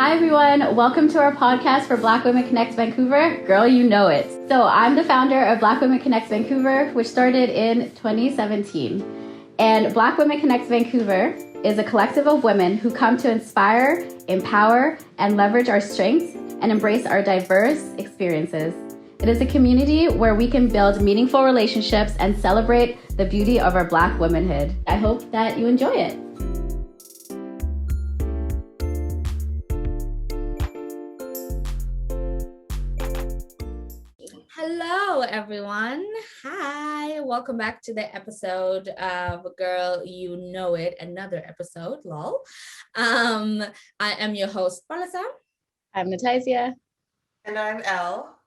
Hi everyone, welcome to our podcast for Black Women Connect Vancouver. Girl, you know it. So I'm the founder of Black Women Connect Vancouver, which started in 2017. And Black Women Connect Vancouver is a collective of women who come to inspire, empower, and leverage our strengths and embrace our diverse experiences. It is a community where we can build meaningful relationships and celebrate the beauty of our Black womanhood. I hope that you enjoy it. Hello, everyone. Hi. Welcome back to the episode of Girl, You Know It, another episode, lol. I am your host, Palesa. I'm Nataizya. And I'm Elle.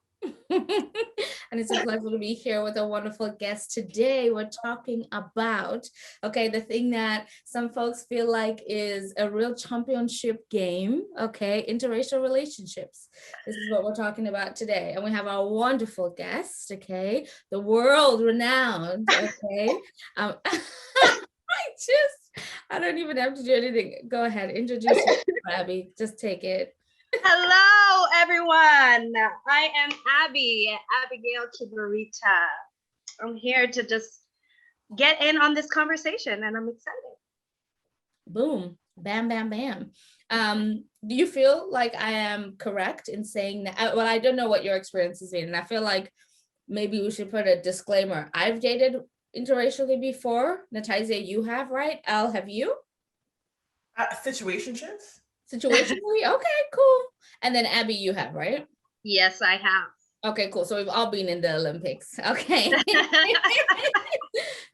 And it's a pleasure to be here with a wonderful guest. Today, we're talking about, the thing that some folks feel like is a real championship game, interracial relationships. This is what we're talking about today. And we have our wonderful guest, the world renowned, I don't even have to do anything. Go ahead, introduce yourself, Abby. Just take it. Hello, everyone. I am Abigail Kibarita. I'm here to just get in on this conversation, and I'm excited. Boom, bam, bam, bam. Do you feel like I am correct in saying that? Well, I don't know what your experience has been, and I feel like maybe we should put a disclaimer. I've dated interracially before. Nataizya, you have, right? Elle, have you? Situationships? Situationally? Okay, cool. And then Abby, you have, right? Yes, I have. Okay, cool. So we've all been in the Olympics. Okay.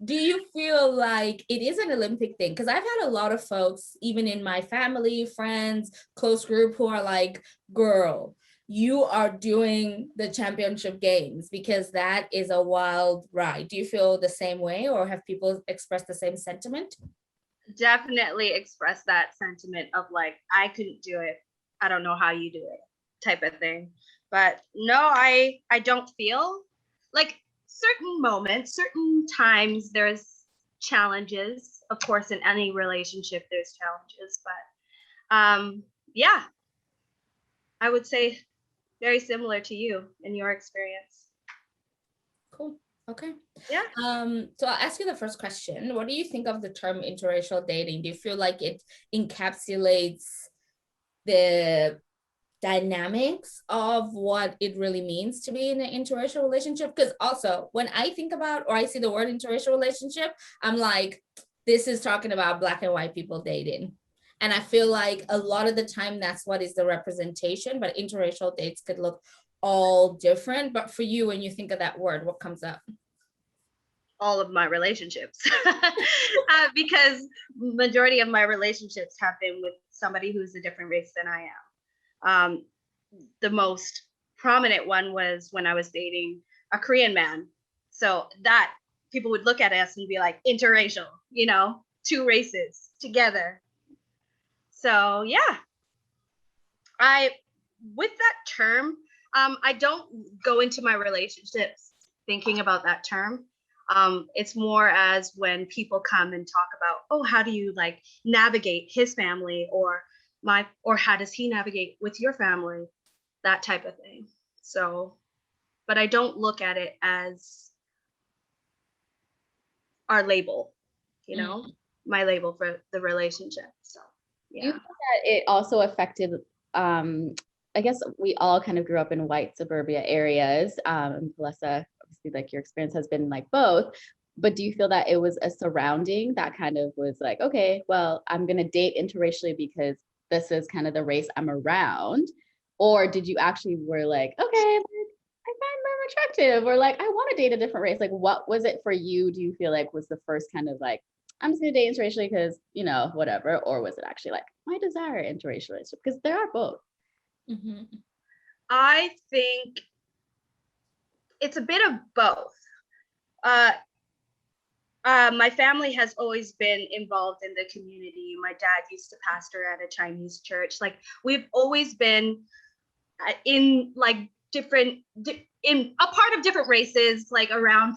Do you feel like it is an Olympic thing? Because I've had a lot of folks, even in my family, friends, close group, who are like, girl, you are doing the championship games, because that is a wild ride. Do you feel the same way, or have people expressed the same sentiment? Definitely express that sentiment of like, I couldn't do it. I don't know how you do it type of thing. But no, I don't feel like certain moments, certain times there's challenges. Of course, in any relationship, there's challenges. But yeah, I would say very similar to you in your experience. Cool. Okay. Yeah. So I'll ask you the first question. What do you think of the term interracial dating? Do you feel like it encapsulates the dynamics of what it really means to be in an interracial relationship? Because also, when I think about, or I see the word interracial relationship, I'm like, this is talking about Black and white people dating. And I feel like a lot of the time that's what is the representation, but interracial dates could look all different. But for you, when you think of that word, what comes up? All of my relationships, because majority of my relationships have been with somebody who's a different race than I am. The most prominent one was when I was dating a Korean man. So that people would look at us and be like, interracial, two races together. So yeah, with that term, I don't go into my relationships thinking about that term. It's more as when people come and talk about, oh, how do you like navigate his family, or how does he navigate with your family, that type of thing. So, but I don't look at it as our label, my label for the relationship. So yeah. Do you think that it also affected, I guess we all kind of grew up in white suburbia areas, and Palesa, obviously like your experience has been like both, but do you feel that it was a surrounding that kind of was like, okay, well, I'm going to date interracially because this is kind of the race I'm around? Or did you actually were like, okay, I find them attractive, or like, I want to date a different race? Like, what was it for you? Do you feel like was the first kind of like, I'm just going to date interracially because, whatever? Or was it actually like, my desire interracial relationship? Because there are both. Mm-hmm. I think it's a bit of both. My family has always been involved in the community. My dad used to pastor at a Chinese church. Like, we've always been in like in a part of different races, like around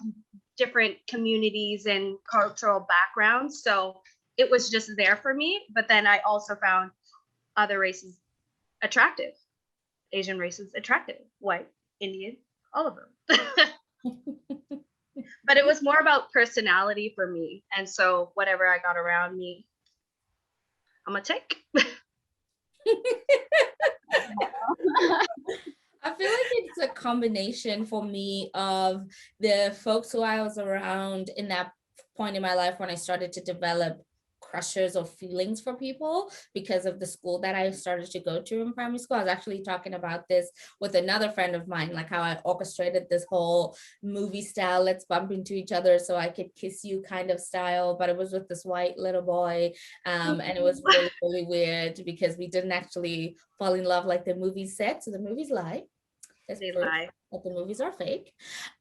different communities and cultural backgrounds. So it was just there for me. But then I also found other races attractive. Asian races attractive, white, Indian, all of them. But it was more about personality for me. And so whatever I got around me, I'm gonna take. I feel like it's a combination for me of the folks who I was around in that point in my life when I started to develop crushes or feelings for people because of the school that I started to go to in primary school. I was actually talking about this with another friend of mine, like how I orchestrated this whole movie style, let's bump into each other so I could kiss you kind of style, but it was with this white little boy. And it was really, really weird because we didn't actually fall in love like the movie said. So the movies lie. There's They proof lie. that the movies are fake.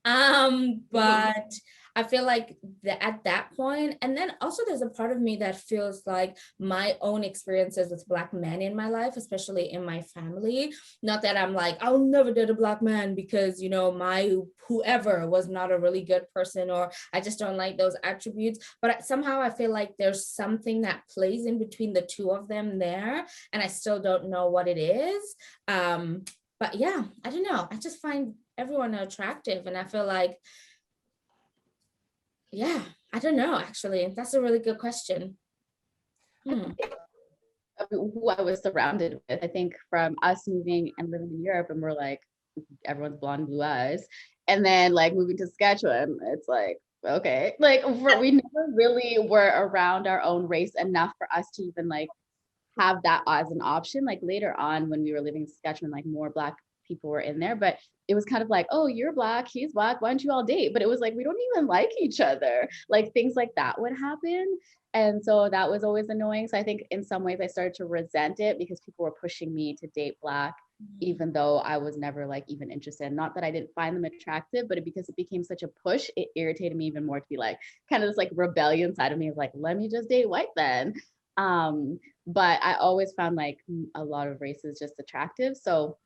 But I feel like at that point, and then also there's a part of me that feels like my own experiences with Black men in my life, especially in my family, not that I'm like, I'll never date a Black man because, you know, my whoever was not a really good person, or I just don't like those attributes. But somehow I feel like there's something that plays in between the two of them there, and I still don't know what it is. But yeah, I don't know. I just find everyone attractive, and I feel like, yeah, I don't know, actually. That's a really good question. Who I was surrounded with, I think from us moving and living in Europe, and we're like, everyone's blonde, blue eyes. And then like moving to Saskatchewan, it's like, okay, like we never really were around our own race enough for us to even like have that as an option. Like later on when we were living in Saskatchewan, like more Black people were in there, but it was kind of like, oh, you're Black, he's Black, why don't you all date? But it was like, we don't even like each other. Like things like that would happen. And so that was always annoying. So I think in some ways I started to resent it because people were pushing me to date Black, even though I was never like even interested. Not that I didn't find them attractive, but because it became such a push, it irritated me even more to be like, kind of this like rebellion side of me of like, let me just date white then. But I always found like a lot of races just attractive. So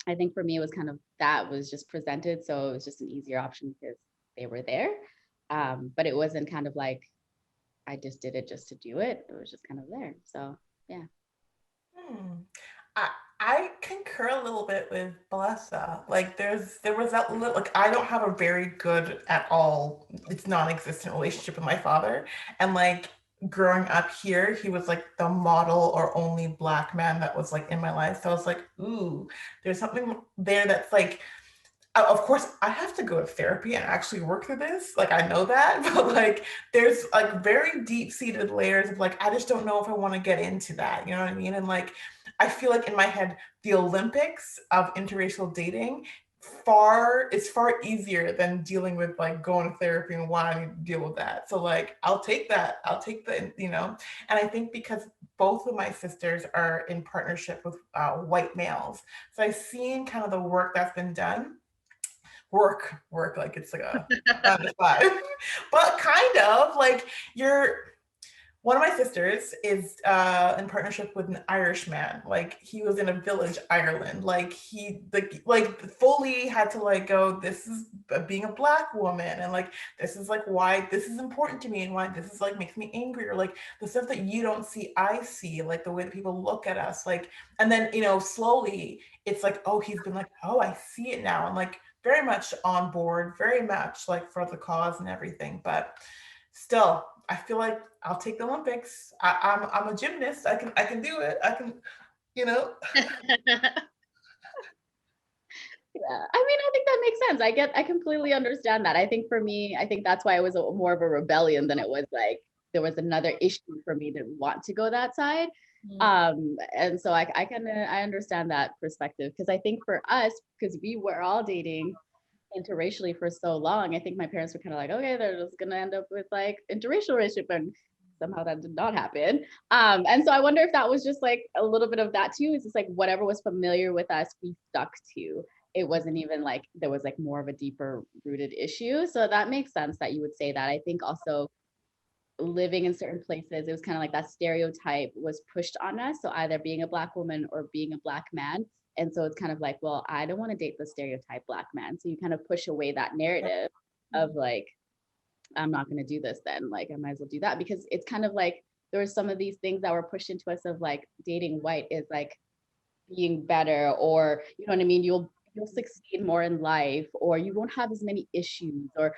I think for me, it was kind of that was just presented. So it was just an easier option because they were there. But it wasn't kind of like, I just did it just to do it. It was just kind of there. So yeah. I concur a little bit with Palesa. Like there was that little, like I don't have a very good at all, it's non-existent relationship with my father. And like growing up here, he was like the model or only Black man that was like in my life. So I was like, ooh, there's something there that's like, of course I have to go to therapy and actually work through this. Like I know that, but like there's like very deep-seated layers of like, I just don't know if I want to get into that. You know what I mean? And like, I feel like in my head, the Olympics of interracial dating it's far easier than dealing with like going to therapy and wanting to deal with that. So like, I'll take that. I'll take the, you know, and I think because both of my sisters are in partnership with white males. So I've seen kind of the work that's been done. Work like it's like a 9 to 5, but kind of like one of my sisters is in partnership with an Irish man. Like he was in a village, Ireland. Like he like fully had to like go, this is being a Black woman, and like this is like why this is important to me, and why this is like makes me angry, or like the stuff that you don't see, I see, like the way that people look at us. Like, and then you know, slowly it's like, oh, he's been like, oh, I see it now. And like very much on board, very much like for the cause and everything. But still, I feel like I'll take the Olympics. I'm a gymnast. I can do it. I can, you know. Yeah, I mean, I think that makes sense. I completely understand that. I think for me, I think that's why it was more of a rebellion than it was like there was another issue for me to want to go that side. And so I understand that perspective, because I think for us, because we were all dating interracially for so long, I think my parents were kind of like, okay, they're just gonna end up with like interracial relationship, and somehow that did not happen. And so I wonder if that was just like a little bit of that too. It's just like whatever was familiar with us, we stuck to. It wasn't even like there was like more of a deeper rooted issue. So that makes sense that you would say that. I think also living in certain places, it was kind of like that stereotype was pushed on us. So either being a Black woman or being a Black man. And so it's kind of like, well, I don't want to date the stereotype Black man. So you kind of push away that narrative of like, I'm not going to do this then. Like, I might as well do that, because it's kind of like there were some of these things that were pushed into us of like dating white is like being better, or you know what I mean, you'll succeed more in life, or you won't have as many issues, or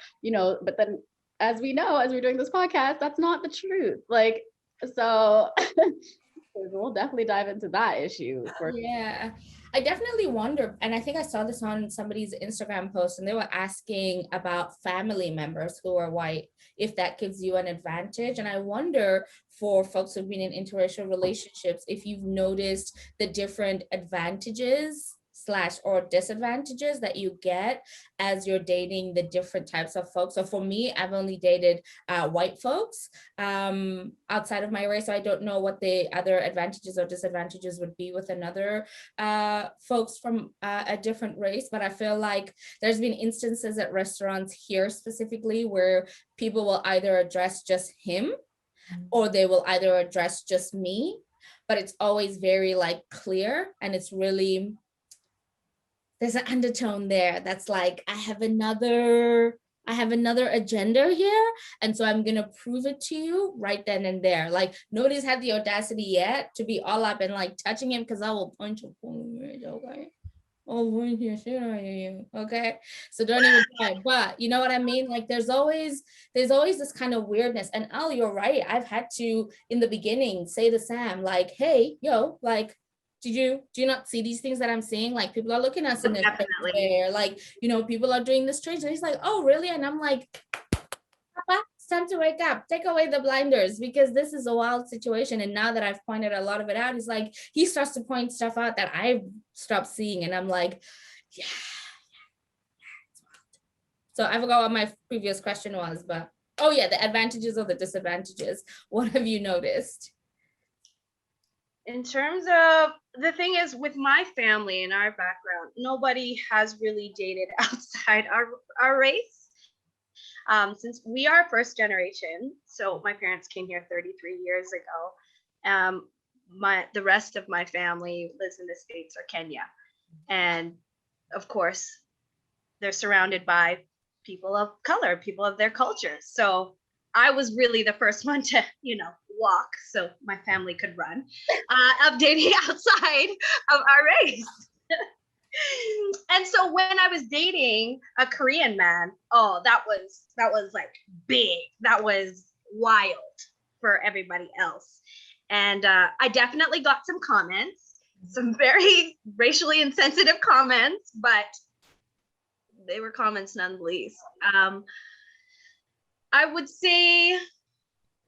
but then as we know, as we're doing this podcast, that's not the truth. Like, so we'll definitely dive into that issue. Yeah, I definitely wonder, and I think I saw this on somebody's Instagram post, and they were asking about family members who are white, if that gives you an advantage. And I wonder, for folks who've been in interracial relationships, if you've noticed the different advantages or disadvantages that you get as you're dating the different types of folks. So for me, I've only dated white folks outside of my race. So I don't know what the other advantages or disadvantages would be with another folks from a different race. But I feel like there's been instances at restaurants here specifically where people will either address just him or they will either address just me, but it's always very like clear, and it's really, there's an undertone there that's like, I have another agenda here, and so I'm gonna prove it to you right then and there. Like, nobody's had the audacity yet to be all up and like touching him, because I will punch you. Okay, oh, okay, so don't even try. But you know what I mean, like there's always this kind of weirdness. And Al, you're right, I've had to in the beginning say to Sam, like, hey, yo, like, do you not see these things that I'm seeing? Like, people are looking at us in this way, or like, people are doing this strange. And he's like, oh, really? And I'm like, Papa, it's time to wake up. Take away the blinders, because this is a wild situation. And now that I've pointed a lot of it out, he's like, he starts to point stuff out that I've stopped seeing. And I'm like, yeah, it's wild. So I forgot what my previous question was, but oh yeah, the advantages or the disadvantages. What have you noticed? In terms of, the thing is, with my family and our background, nobody has really dated outside our race. Since we are first generation, so my parents came here 33 years ago. The rest of my family lives in the States or Kenya. And of course, they're surrounded by people of color, people of their culture. So I was really the first one to, walk so my family could run, of dating outside of our race. And so when I was dating a Korean man, oh, that was like big. That was wild for everybody else. And I definitely got some comments, some very racially insensitive comments, but they were comments nonetheless. I would say,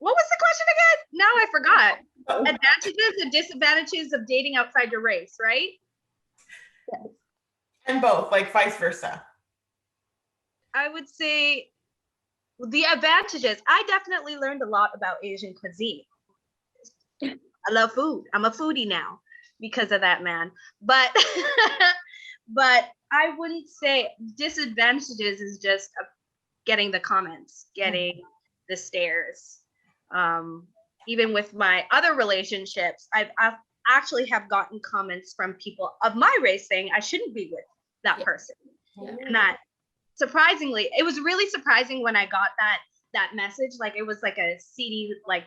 what was the question again? Now I forgot. Advantages and disadvantages of dating outside your race, right? Yes. And both, like vice versa. I would say the advantages. I definitely learned a lot about Asian cuisine. I love food. I'm a foodie now because of that man. But but I wouldn't say disadvantages is just getting the comments, getting the stares. Even with my other relationships, I've actually have gotten comments from people of my race saying I shouldn't be with that person. Yeah. And that, surprisingly, it was really surprising when I got that message. Like, it was like a CD, like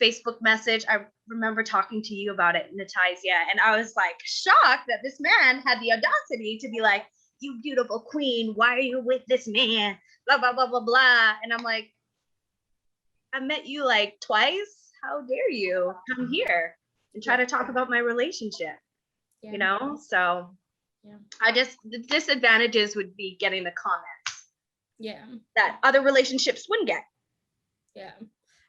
Facebook message. I remember talking to you about it, Nataizya, and I was like shocked that this man had the audacity to be like, you beautiful queen, why are you with this man? Blah, blah, blah, blah, blah. And I'm like, I met you like twice. How dare you come here and try to talk about my relationship? Yeah. So yeah. The disadvantages would be getting the comments that other relationships wouldn't get. Yeah,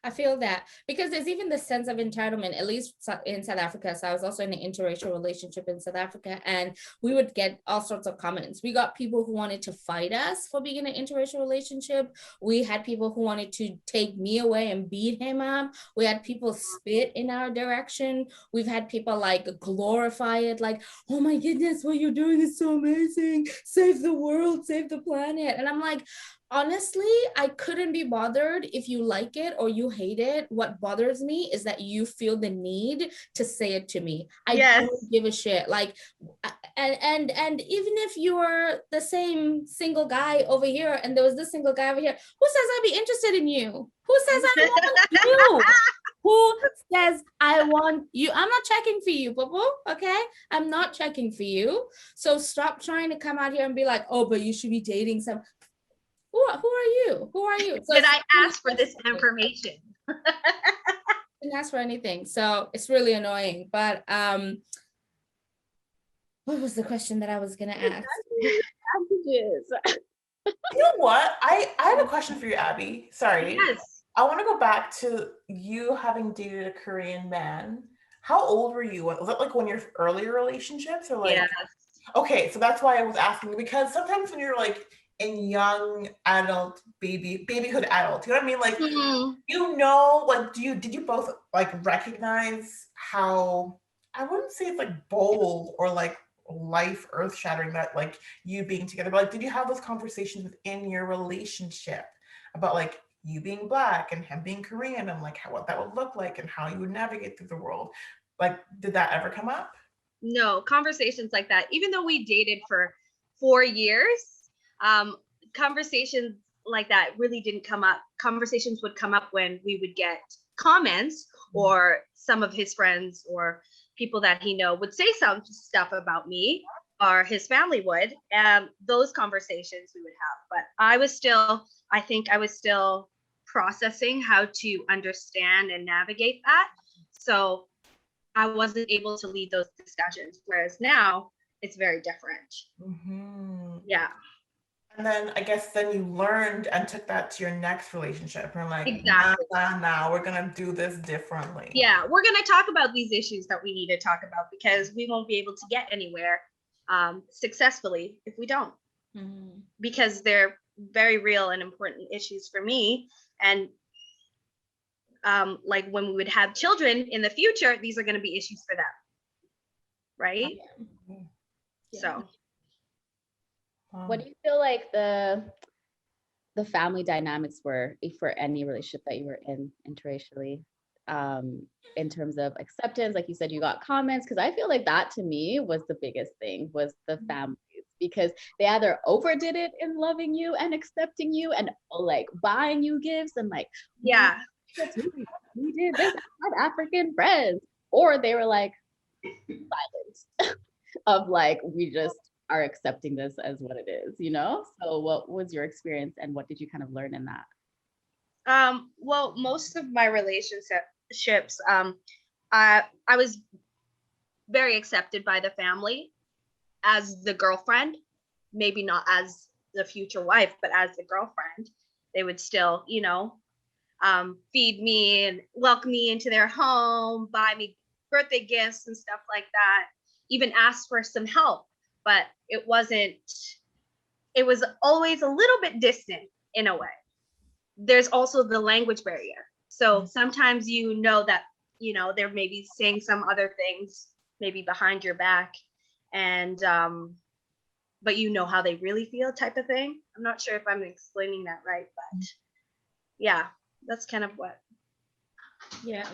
I feel that, because there's even the sense of entitlement, at least in South Africa. So I was also in an interracial relationship in South Africa, and we would get all sorts of comments. We got people who wanted to fight us for being in an interracial relationship. We had people who wanted to take me away and beat him up. We had people spit in our direction. We've had people like glorify it, like, oh my goodness, what you're doing is so amazing. Save the world, save the planet. And I'm like, honestly, I couldn't be bothered if you like it or you hate it. What bothers me is that you feel the need to say it to me. I don't give a shit. Like, and even if you're the same single guy over here and there was this single guy over here, who says I'd be interested in you? Who says I want you? Who says I want you? I'm not checking for you, boo. Okay, I'm not checking for you. So stop trying to come out here and be like, oh, but you should be dating some. Who are you? Who are you? So Did I ask for this information? Didn't ask for anything, so it's really annoying. But what was the question that I was gonna ask? Packages. You know what? I have a question for you, Abby. Sorry. Yes. I want to go back to you having dated a Korean man. How old were you? Was it like one of your earlier relationships or like? Yes. Okay, so that's why I was asking, because sometimes when you're like in young adult babyhood adult, you know what I mean? Like, you know, like did you both like recognize how, I wouldn't say it's like bold or like life earth shattering that like you being together, but like did you have those conversations within your relationship about like you being Black and him being Korean and like how what that would look like and how you would navigate through the world? Like, did that ever come up? No, conversations like that, even though we dated for 4 years, conversations like that really didn't come up. Conversations would come up when we would get comments, or some of his friends or people that he know would say some stuff about me, or his family would, and those conversations we would have. But I think I was still processing how to understand and navigate that. So I wasn't able to lead those discussions, whereas now it's very different. Yeah. And then I guess then you learned and took that to your next relationship. And like, Exactly. nah, we're gonna do this differently. Yeah, we're gonna talk about these issues that we need to talk about, because we won't be able to get anywhere successfully if we don't. Because they're very real and important issues for me. And like when we would have children in the future, these are going to be issues for them, right? Yeah. So What do you feel like the family dynamics were for any relationship that you were in interracially, in terms of acceptance? Like you said, you got comments, because I feel like that to me was the biggest thing, was the families, because they either overdid it in loving you and accepting you and like buying you gifts and like, yeah, we did this, I have African friends, or they were like silent of like, we just are accepting this as what it is, you know? So what was your experience and what did you kind of learn in that? well, most of my relationships, I was very accepted by the family as the girlfriend, maybe not as the future wife, but as the girlfriend. They would still, feed me and welcome me into their home, buy me birthday gifts and stuff like that, even ask for some help. But it was always a little bit distant in a way. There's also the language barrier. So sometimes that, they're maybe saying some other things, maybe behind your back, and but how they really feel, type of thing. I'm not sure if I'm explaining that right, but yeah, that's kind of what. Yeah.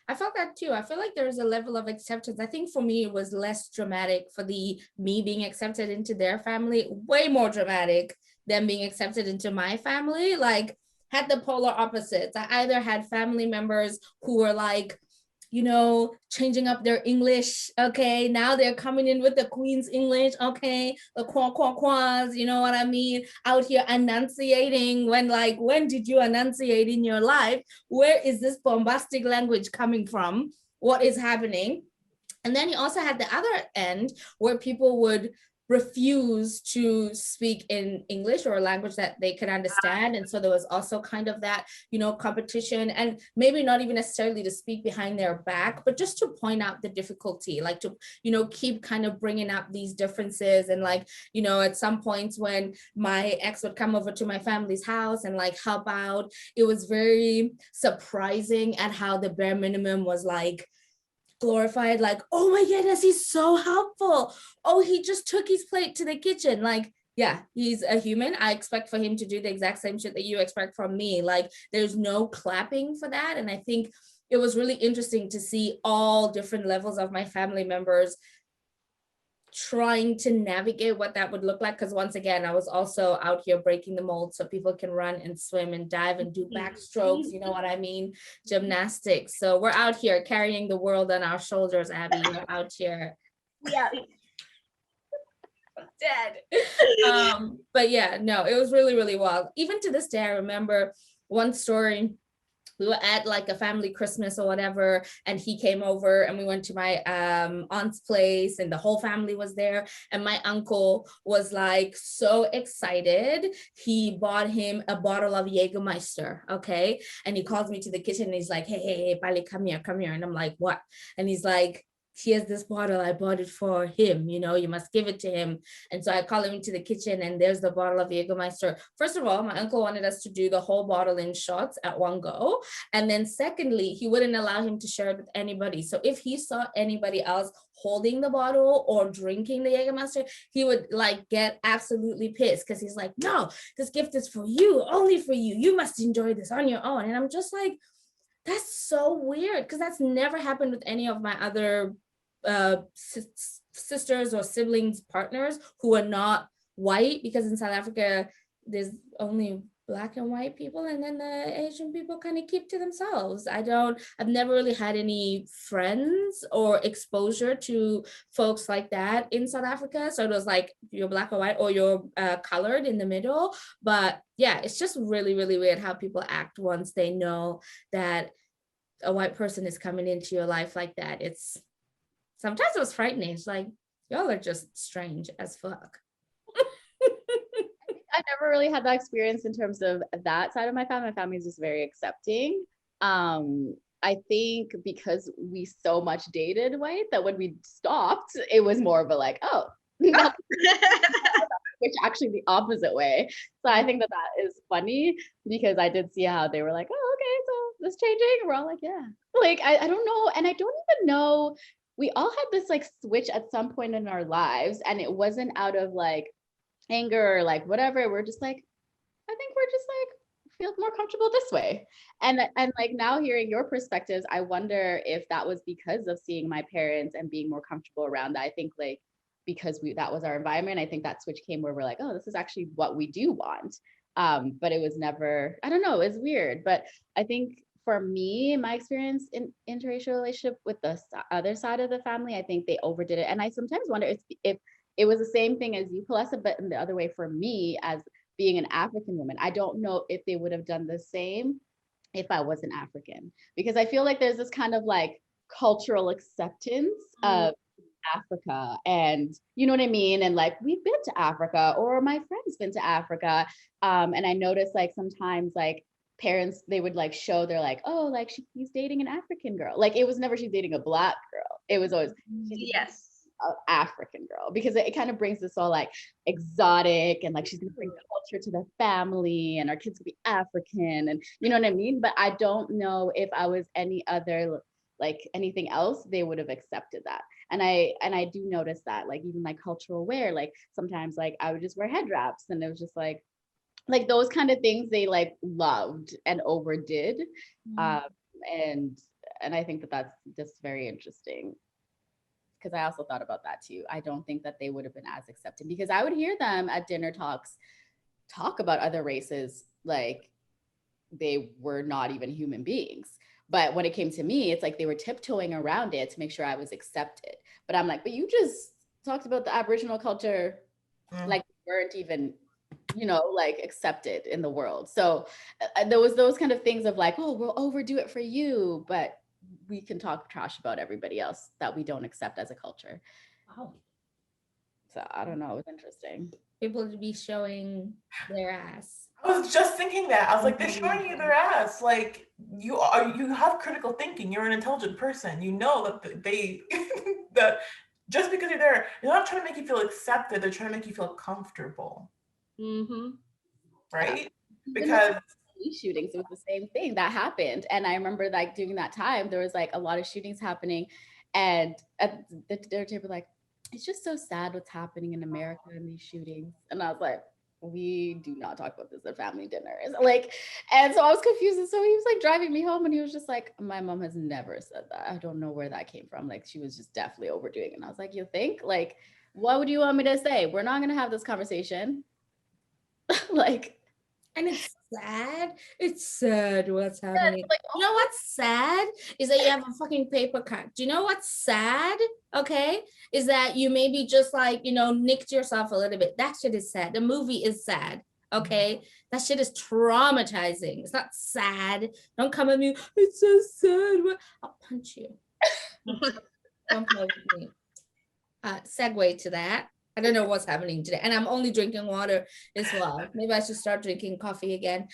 I felt that too. I feel like there was a level of acceptance. I think for me, it was less dramatic for me being accepted into their family, way more dramatic than being accepted into my family. Like, had the polar opposites. I either had family members who were like, changing up their English. Okay, now they're coming in with the Queen's English. Okay, the quas, you know what I mean? Out here enunciating when did you enunciate in your life? Where is this bombastic language coming from? What is happening? And then you also had the other end where people would refuse to speak in English or a language that they could understand. And so there was also kind of that, competition, and maybe not even necessarily to speak behind their back, but just to point out the difficulty, like to, keep kind of bringing up these differences. And like, at some points when my ex would come over to my family's house and like help out, it was very surprising at how the bare minimum was like glorified, like, oh my goodness, he's so helpful. Oh, he just took his plate to the kitchen. Like, yeah, he's a human. I expect for him to do the exact same shit that you expect from me. Like, there's no clapping for that. And I think it was really interesting to see all different levels of my family members trying to navigate what that would look like, because once again, I was also out here breaking the mold so people can run and swim and dive and do backstrokes, you know what I mean, gymnastics. So we're out here carrying the world on our shoulders, Abby. We're out here. Yeah. Dead. But yeah, no, it was really, really wild. Even to this day, I remember one story. We were at like a family Christmas or whatever, and he came over and we went to my aunt's place and the whole family was there. And my uncle was like so excited. He bought him a bottle of Jägermeister, okay? And he calls me to the kitchen and he's like, hey, Pali, come here. And I'm like, what? And he's like, here's this bottle, I bought it for him, you know, you must give it to him. And so I call him into the kitchen and there's the bottle of Jägermeister. First of all, my uncle wanted us to do the whole bottle in shots at one go. And then secondly, he wouldn't allow him to share it with anybody. So if he saw anybody else holding the bottle or drinking the Jägermeister, he would like get absolutely pissed because he's like, no, this gift is for you, only for you. You must enjoy this on your own. And I'm just like, that's so weird, because that's never happened with any of my other sisters or siblings partners who are not white, because in South Africa there's only Black and white people, and then the Asian people kind of keep to themselves. I've never really had any friends or exposure to folks like that in South Africa. So it was like you're Black or white or you're colored in the middle. But yeah, it's just really, really weird how people act once they know that a white person is coming into your life like that. Sometimes it was frightening. It's like, y'all are just strange as fuck. I never really had that experience in terms of that side of my family. My family is just very accepting. I think because we so much dated white that when we stopped, it was more of a like, oh, which actually the opposite way. So I think that is funny, because I did see how they were like, oh, okay, so this changing. We're all like, yeah. Like, I don't know. And I don't even know. We all had this like switch at some point in our lives, and it wasn't out of like anger or like whatever. We're just like, I think we're just like feel more comfortable this way. And like now hearing your perspectives, I wonder if that was because of seeing my parents and being more comfortable around that. I think like because that was our environment, I think that switch came where we're like, oh, this is actually what we do want. But it was never, I don't know, it was weird. But I think for me, my experience in interracial relationship with the other side of the family, I think they overdid it. And I sometimes wonder if it was the same thing as you, Palesa, but in the other way for me as being an African woman. I don't know if they would have done the same if I wasn't African, because I feel like there's this kind of like cultural acceptance of Africa, and you know what I mean? And like, we've been to Africa, or my friend's been to Africa. And I noticed like sometimes like parents, they would like show, they're like, oh, like he's dating an African girl. Like it was never she's dating a Black girl. It was always Yes. an African girl, because it kind of brings this all like exotic, and like she's gonna bring culture to the family, and our kids will be African, and you know what I mean? But I don't know if I was any other, like anything else, they would have accepted that. And I do notice that, like even like cultural wear, like sometimes like I would just wear head wraps, and it was just like those kind of things they like loved and overdid. And I think that that's just very interesting, because I also thought about that too. I don't think that they would have been as accepting, because I would hear them at dinner talks talk about other races like they were not even human beings. But when it came to me, it's like they were tiptoeing around it to make sure I was accepted. But I'm like, but you just talked about the Aboriginal culture like we weren't even, you know, like accepted in the world. So there was those kind of things of like, oh, we'll overdo it for you, but we can talk trash about everybody else that we don't accept as a culture. Wow. So I don't know, it was interesting. People to be showing their ass. I was just thinking that. I was like, they're showing you their ass. Like you have critical thinking. You're an intelligent person. You know that that just because you're there, they're not trying to make you feel accepted. They're trying to make you feel comfortable. Right? Because shootings, it was the same thing that happened. And I remember like during that time, there was like a lot of shootings happening, and at the dinner table, like, it's just so sad what's happening in America in these shootings. And I was like, we do not talk about this at family dinners. Like, and so I was confused. And so he was like driving me home, and he was just like, my mom has never said that. I don't know where that came from. Like, she was just definitely overdoing it. And I was like, you think? Like, what would you want me to say? We're not gonna have this conversation. Like, and it's sad. It's sad what's happening. like, You know what's sad is that you have a fucking paper cut. Do you know what's sad? Okay, is that you maybe just like, you know, nicked yourself a little bit. That shit is sad. The movie is sad. Okay, that shit is traumatizing. It's not sad. Don't come at me. It's so sad. I'll punch you. Don't play with me. Segue to that. I don't know what's happening today. And I'm only drinking water as well. Maybe I should start drinking coffee again.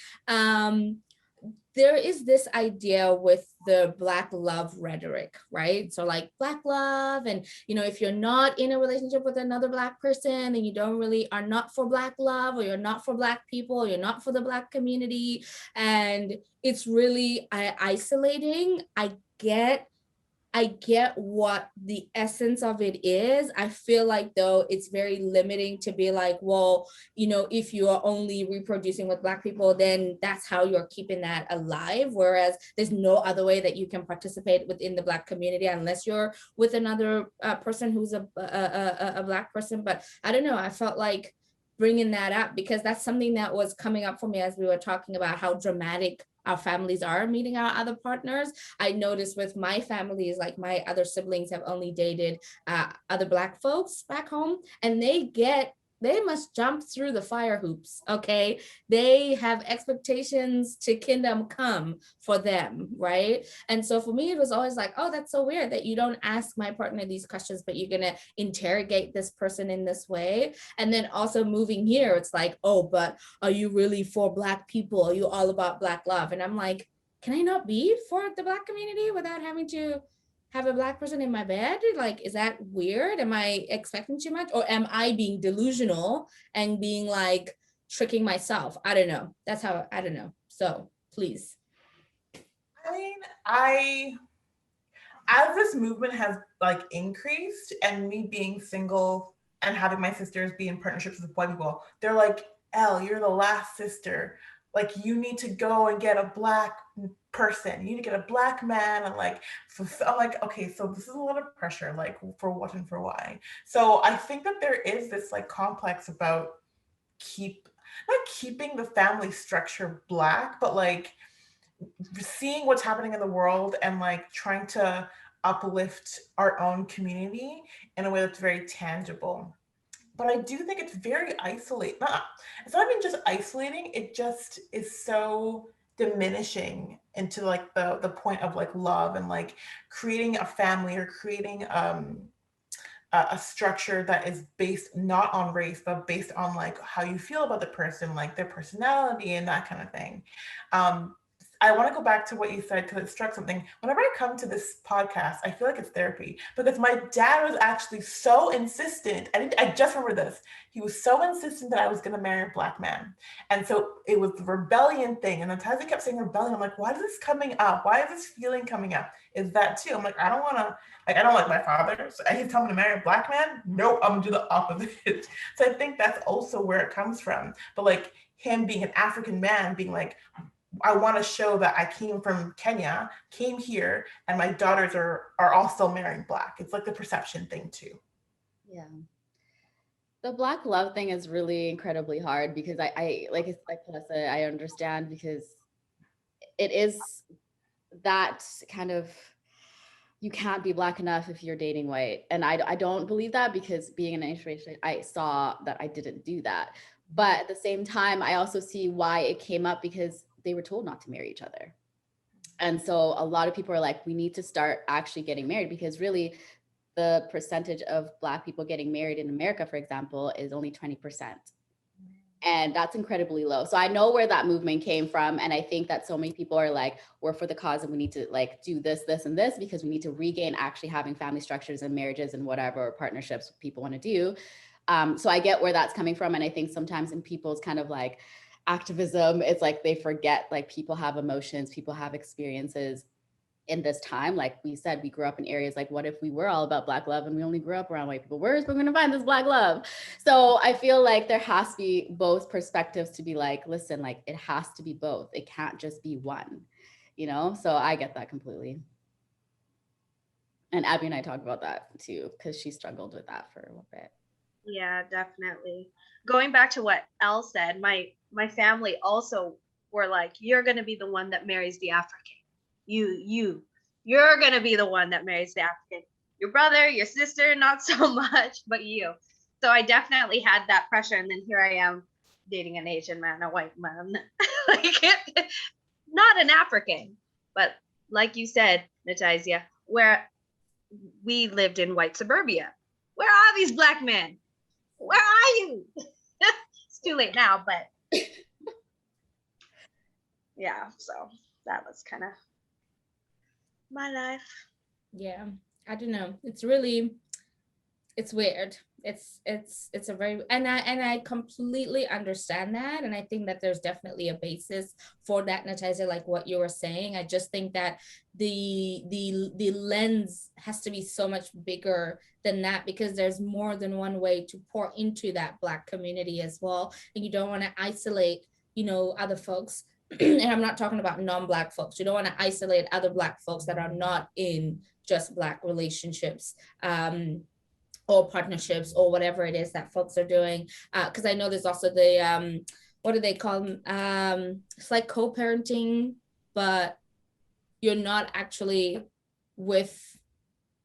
There is this idea with the Black love rhetoric, right? So like Black love, and you know, if you're not in a relationship with another Black person, then you don't really are not for Black love, or you're not for Black people, or you're not for the Black community. And it's really isolating. I get what the essence of it is. I feel like though it's very limiting to be like, well, you know, if you are only reproducing with Black people, then that's how you're keeping that alive. Whereas there's no other way that you can participate within the Black community unless you're with another person who's a Black person. But I don't know, I felt like bringing that up because that's something that was coming up for me as we were talking about how dramatic our families are meeting our other partners. I noticed with my family is like my other siblings have only dated other Black folks back home, and they must jump through the fire hoops, okay? They have expectations to kingdom come for them, right? And so for me, it was always like, oh, that's so weird that you don't ask my partner these questions, but you're gonna interrogate this person in this way. And then also moving here, it's like, oh, but are you really for Black people? Are you all about Black love? And I'm like, can I not be for the Black community without having to have a Black person in my bed? Like, is that weird? Am I expecting too much? Or am I being delusional and being like tricking myself? I don't know. That's how, I don't know. So please. I mean, as this movement has like increased and me being single and having my sisters be in partnerships with white people, they're like, Elle, you're the last sister. Like, you need to go and get a Black person. You need to get a Black man. And like, so I'm like, okay, so this is a lot of pressure, like for what and for why. So I think that there is this like complex about not keeping the family structure Black, but like seeing what's happening in the world and like trying to uplift our own community in a way that's very tangible. But I do think it's very isolating. It's not even just isolating, it just is so diminishing into like the point of like love and like creating a family or creating a structure that is based not on race, but based on like how you feel about the person, like their personality and that kind of thing. I want to go back to what you said because it struck something. Whenever I come to this podcast, I feel like it's therapy because my dad was actually so insistent. I just remember this. He was so insistent that I was going to marry a Black man. And so it was the rebellion thing. And Nataizya kept saying rebellion. I'm like, why is this coming up? Why is this feeling coming up? Is that too? I'm like, I don't want to, like, I don't like my father. So he's telling me to marry a Black man? Nope, I'm going to do the opposite. So I think that's also where it comes from. But like him being an African man, being like, I want to show that I came from Kenya, came here, and my daughters are all still marrying Black. It's like the perception thing too. Yeah. The Black love thing is really incredibly hard because I like Palesa, I understand because it is that kind of, you can't be Black enough if you're dating white. And I don't believe that because being an interracial, I saw that I didn't do that. But at the same time, I also see why it came up because they were told not to marry each other. And so a lot of people are like, we need to start actually getting married because really the percentage of Black people getting married in America, for example, is only 20%. And that's incredibly low. So I know where that movement came from. And I think that so many people are like, we're for the cause and we need to like do this, this, and this because we need to regain actually having family structures and marriages and whatever partnerships people want to do. So I get where that's coming from. And I think sometimes in people's kind of like activism, it's like they forget like people have emotions, people have experiences in this time. Like we said, we grew up in areas like, what if we were all about Black love and we only grew up around white people? Where's we're going to find this Black love? So I feel like there has to be both perspectives to be like, listen, like it has to be both. It can't just be one, you know? So I get that completely. And Abby and I talked about that too, because she struggled with that for a little bit. Yeah, definitely. Going back to what Elle said, my family also were like, "You're gonna be the one that marries the African. You're gonna be the one that marries the African. Your brother, your sister, not so much, but you." So I definitely had that pressure, and then here I am dating an Asian man, a white man, like not an African, but like you said, Nataizya, where we lived in white suburbia. Where are these black men? Where are you? It's too late now, but yeah, so that was kind of my life. Yeah, I don't know. It's really, it's weird. It's a very, and I completely understand that, and I think that there's definitely a basis for that, Nataizya, like what you were saying. I just think that the lens has to be so much bigger than that, because there's more than one way to pour into that Black community as well, and you don't want to isolate, you know, other folks. And I'm not talking about non-Black folks. You don't want to isolate other Black folks that are not in just Black relationships, or partnerships, or whatever it is that folks are doing. Because I know there's also the, what do they call them? It's like co-parenting, but you're not actually with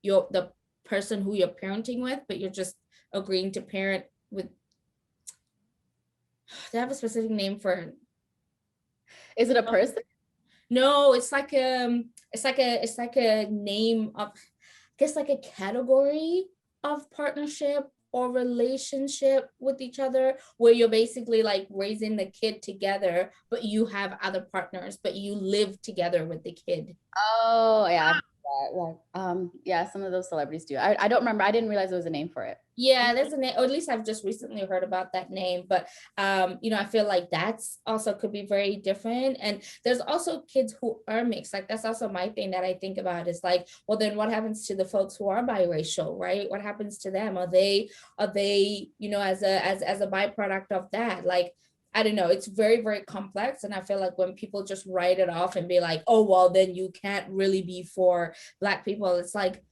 the person who you're parenting with, but you're just agreeing to parent with. They have a specific name for it. Is it a person? No, it's like it's like a name of, I guess, like a category of partnership or relationship with each other, where you're basically like raising the kid together, but you have other partners, but you live together with the kid. Oh yeah. Yeah, some of those celebrities do. I don't remember. I didn't realize there was a name for it. Yeah, there's a name, or at least I've just recently heard about that name. But you know, I feel like that's also could be very different. And there's also kids who are mixed. Like that's also my thing that I think about, is like, well, then what happens to the folks who are biracial, right? What happens to them? Are they, you know, as a byproduct of that? Like, I don't know, it's very, very complex. And I feel like when people just write it off and be like, oh, well, then you can't really be for Black people, it's like,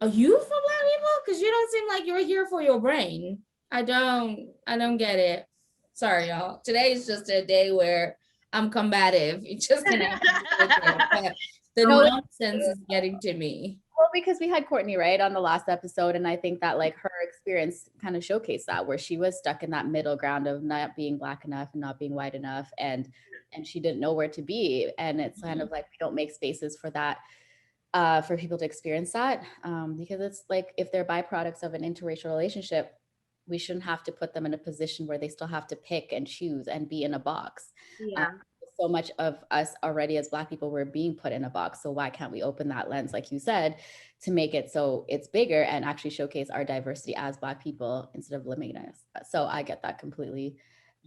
are you for Black people? Because you don't seem like you're here for your brain. I don't get it. Sorry, y'all. Today is just a day where I'm combative. It's just gonna happen. The nonsense is getting to me. Well, because we had Courtney, right, on the last episode, and I think that like her experience kind of showcased that, where she was stuck in that middle ground of not being Black enough and not being white enough, and she didn't know where to be. And it's kind of like, we don't make spaces for that, for people to experience that, because it's like, if they're byproducts of an interracial relationship, we shouldn't have to put them in a position where they still have to pick and choose and be in a box. Yeah. So much of us already as Black people, we're being put in a box. So why can't we open that lens, like you said, to make it so it's bigger and actually showcase our diversity as Black people instead of limiting us? So I get that completely.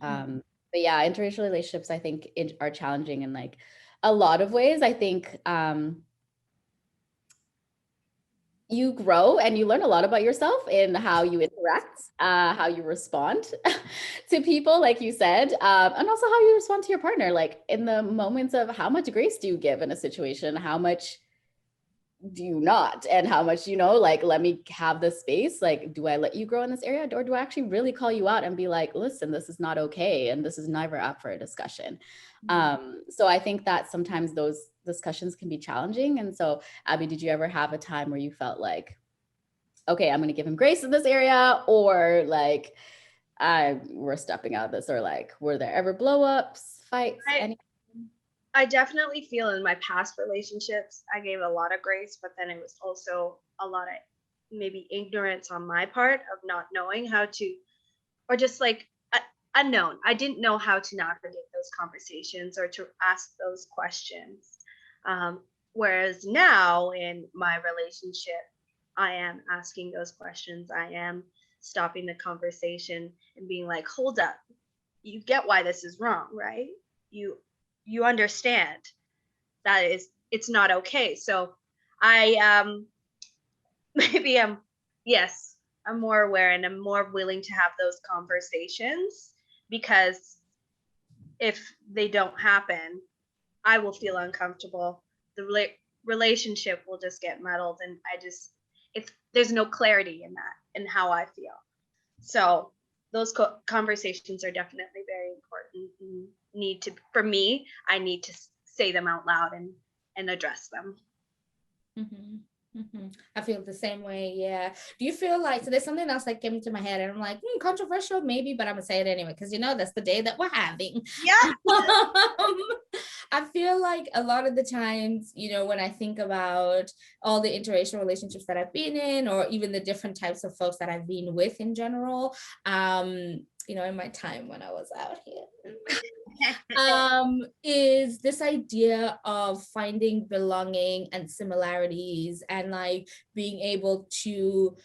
But yeah, interracial relationships, I think, are challenging in like a lot of ways. I think you grow and you learn a lot about yourself in how you interact, how you respond to people, like you said, and also how you respond to your partner, like in the moments of how much grace do you give in a situation, how much do you not, and how much, you know, like, let me have this space, like, do I let you grow in this area, or do I actually really call you out and be like, listen, this is not okay, and this is never up for a discussion. So I think that sometimes those discussions can be challenging. And so, Abby, did you ever have a time where you felt like, okay, I'm going to give him grace in this area, or like, we're stepping out of this, or like, were there ever blow-ups, fights, anything? I definitely feel in my past relationships, I gave a lot of grace, but then it was also a lot of maybe ignorance on my part of not knowing how to, or just like unknown. I didn't know how to navigate those conversations or to ask those questions. Whereas now in my relationship, I am asking those questions. I am stopping the conversation and being like, hold up, you get why this is wrong, right? You understand that it's not okay. So I maybe I'm more aware and I'm more willing to have those conversations, because if they don't happen, I will feel uncomfortable. The relationship will just get muddled, and there's no clarity in that and how I feel. So those conversations are definitely very important and need to, for me, I need to say them out loud and address them. Mm-hmm. Mm-hmm. I feel the same way. Yeah. Do you feel like, so there's something else that came into my head and I'm like, controversial maybe, but I'm gonna say it anyway because that's the day that we're having. Yeah. I feel like a lot of the times, when I think about all the interracial relationships that I've been in, or even the different types of folks that I've been with in general, in my time when I was out here, is this idea of finding belonging and similarities and like being able to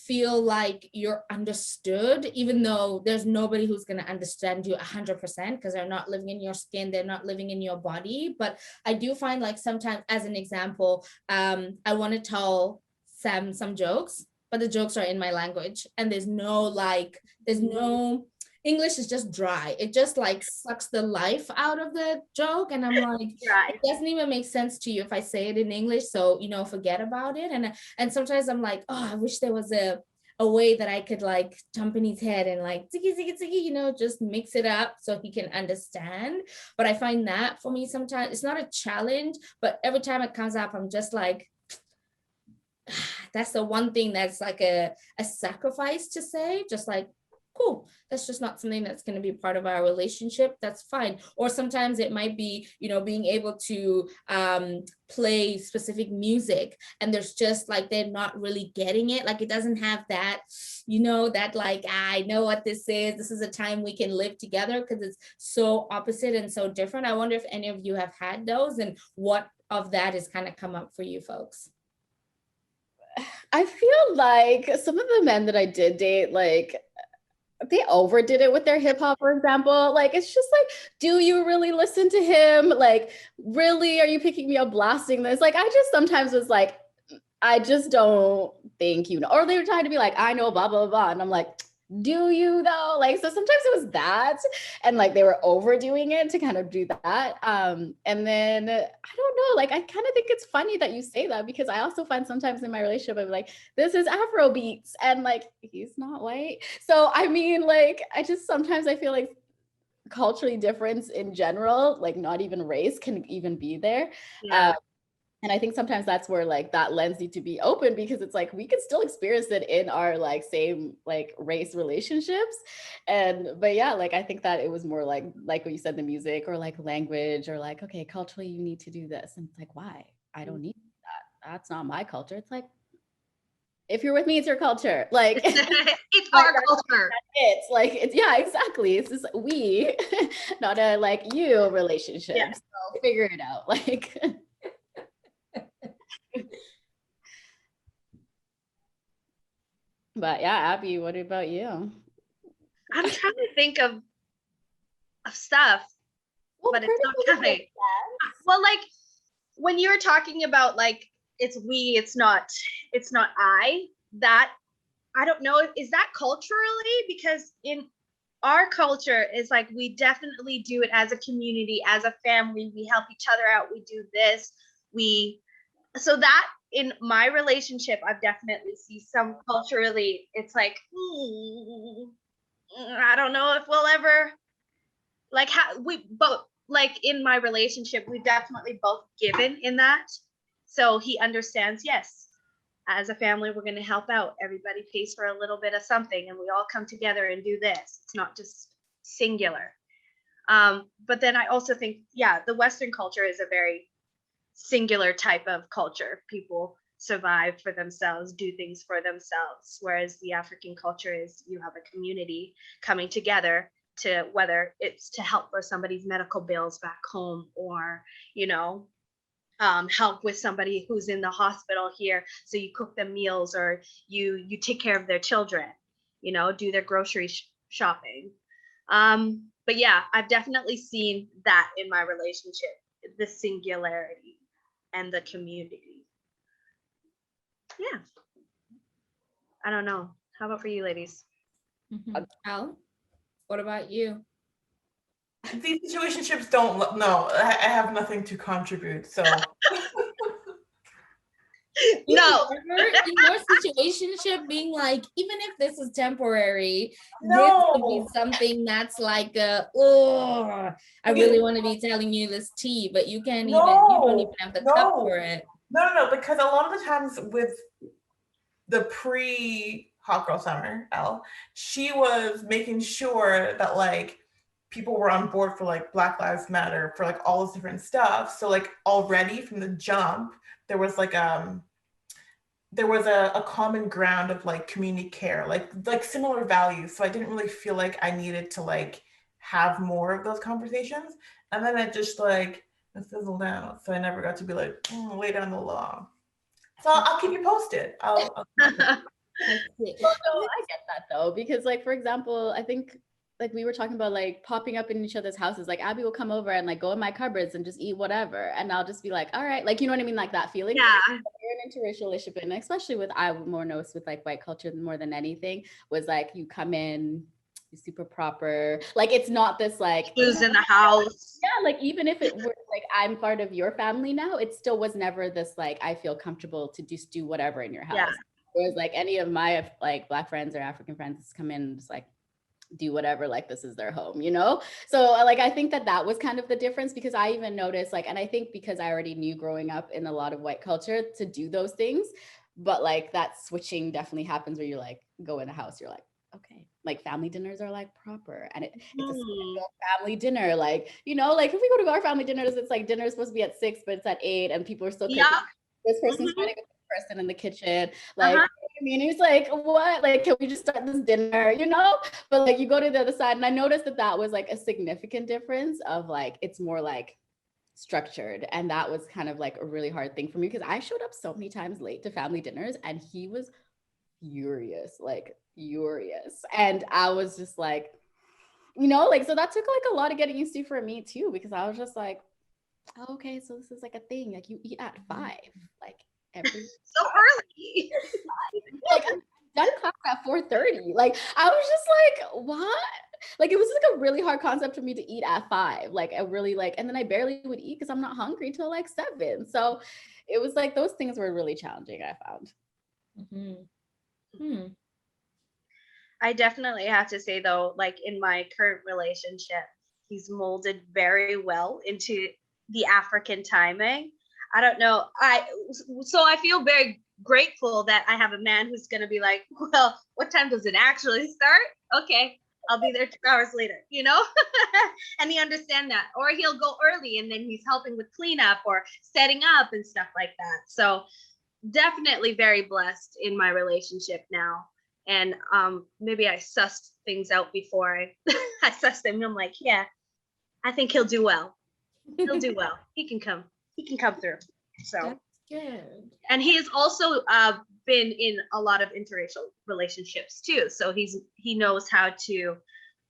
feel like you're understood, even though there's nobody who's going to understand you 100% because they're not living in your skin, they're not living in your body. But I do find like sometimes, as an example, I want to tell Sam some jokes, but the jokes are in my language and there's no English is just dry. It just like sucks the life out of the joke. And I'm like, Right. it doesn't even make sense to you if I say it in English. So, forget about it. And sometimes I'm like, oh, I wish there was a way that I could like jump in his head and like, ziggy, ziggy, ziggy, just mix it up so he can understand. But I find that for me, sometimes it's not a challenge, but every time it comes up, I'm just like, that's the one thing that's like a sacrifice to say, just like, cool, that's just not something that's going to be part of our relationship. That's fine. Or sometimes it might be, being able to play specific music and there's just like, they're not really getting it. Like it doesn't have that, that like, I know what this is. This is a time we can live together because it's so opposite and so different. I wonder if any of you have had those and what of that has kind of come up for you folks. I feel like some of the men that I did date, like, they overdid it with their hip hop, for example. Like, it's just like, do you really listen to him? Like, really, are you picking me up blasting this? Like, I just sometimes was like, I just don't think you know. Or they were trying to be like, I know, blah, blah, blah. And I'm like, do you though? Like, so sometimes it was that. And like, they were overdoing it to kind of do that. And then, I don't know, like, I kind of think it's funny that you say that because I also find sometimes in my relationship, I'm like, this is Afro beats. And like, he's not white. So, I mean, like, sometimes I feel like culturally difference in general, like not even race can even be there. Yeah. And I think sometimes that's where like that lens need to be open because it's like we can still experience it in our like same like race relationships. But yeah, like I think that it was more like what you said, the music or like language or like, okay, culturally you need to do this. And it's like, why? I don't need that. That's not my culture. It's like, if you're with me, it's your culture. Like it's our culture. It's like, it's, yeah, exactly. It's just we, not a like you relationship. Yeah. So figure it out. Like, but yeah, Abby, what about you? I'm trying to think of stuff, Well, but it's not coming. Well, like when you were talking about like it's we, it's not I. That I don't know. Is that culturally? Because in our culture is like we definitely do it as a community, as a family. We help each other out. We do this. So that in my relationship, I've definitely see some culturally. It's like I don't know if we'll ever like we both like in my relationship. We've definitely both given in that. So he understands. Yes, as a family, we're going to help out. Everybody pays for a little bit of something and we all come together and do this. It's not just singular. But then I also think, yeah, the Western culture is a very singular type of culture. People survive for themselves, do things for themselves. Whereas the African culture is you have a community coming together to whether it's to help for somebody's medical bills back home or, help with somebody who's in the hospital here. So you cook them meals or you take care of their children, do their grocery shopping. But yeah, I've definitely seen that in my relationship, the singularity and the community. Yeah. I don't know. How about for you ladies? Mm-hmm. Al, what about you? These situationships don't, no, I have nothing to contribute, so. No. Ever in your situationship being like, even if this is temporary, this could be No, something that's like, oh, I really want to be telling you this tea, but you can't even, you don't even no, have the cup no, for it. no, because a lot of the times with the pre-hot girl summer, Elle, she was making sure that like people were on board for like Black Lives Matter, for like all this different stuff. So like already from the jump, there was like a common ground of like community care, like similar values. So I didn't really feel like I needed to like have more of those conversations. And then it just like it fizzled out. So I never got to be like, lay down the law. So I'll keep you posted. I'll That's it. Well, no, I get that though, because like, for example, I think like we were talking about like popping up in each other's houses. Like Abby will come over and like go in my cupboards and just eat whatever. And I'll just be like, all right, like, you know what I mean? Like that feeling. Yeah. You're in an interracial relationship, and especially with, I more noticed with like white culture more than anything, was like you come in, you're super proper. Like it's not this like Who's in the house? yeah, like even if it were like I'm part of your family now, it still was never this like I feel comfortable to just do whatever in your house. Yeah. Whereas like any of my like Black friends or African friends come in and just like do whatever, like this is their home, you know? So like I think that that was kind of the difference, because I even noticed like, and I think because I already knew growing up in a lot of white culture to do those things, but like that switching definitely happens where you like go in the house, you're like, okay, like family dinners are like proper, and it's a special family dinner, like, you know, like if we go to our family dinners, it's like dinner is supposed to be at 6 but it's at 8 and people are still cooking. Yeah. This person's fighting with this person in the kitchen, like I mean, he's like, what? Like, can we just start this dinner, you know? But like, you go to the other side, and I noticed that that was like a significant difference of like, it's more like structured. And that was kind of like a really hard thing for me, because I showed up so many times late to family dinners and he was furious, like furious. And I was just like, you know, like, so that took like a lot of getting used to for me too, because I was just like, oh, okay, so this is like a thing, like you eat at 5, like every So early. like I'm done class at 4:30. Like I was just like, what? Like it was like a really hard concept for me to eat at 5. Like I really like, and then I barely would eat because I'm not hungry till like 7. So it was like those things were really challenging, I found. I definitely have to say though, like in my current relationship, he's molded very well into the African timing. I don't know. So I feel very grateful that I have a man who's gonna be like, well, what time does it actually start? Okay, I'll be there 2 hours later, you know? And he understand that. Or he'll go early and then he's helping with cleanup or setting up and stuff like that. So definitely very blessed in my relationship now. And maybe I sussed things out before I sussed him. I'm like, yeah, I think he'll do well. He'll do well. He can come through. So That's good. And he has also been in a lot of interracial relationships too. So he knows how to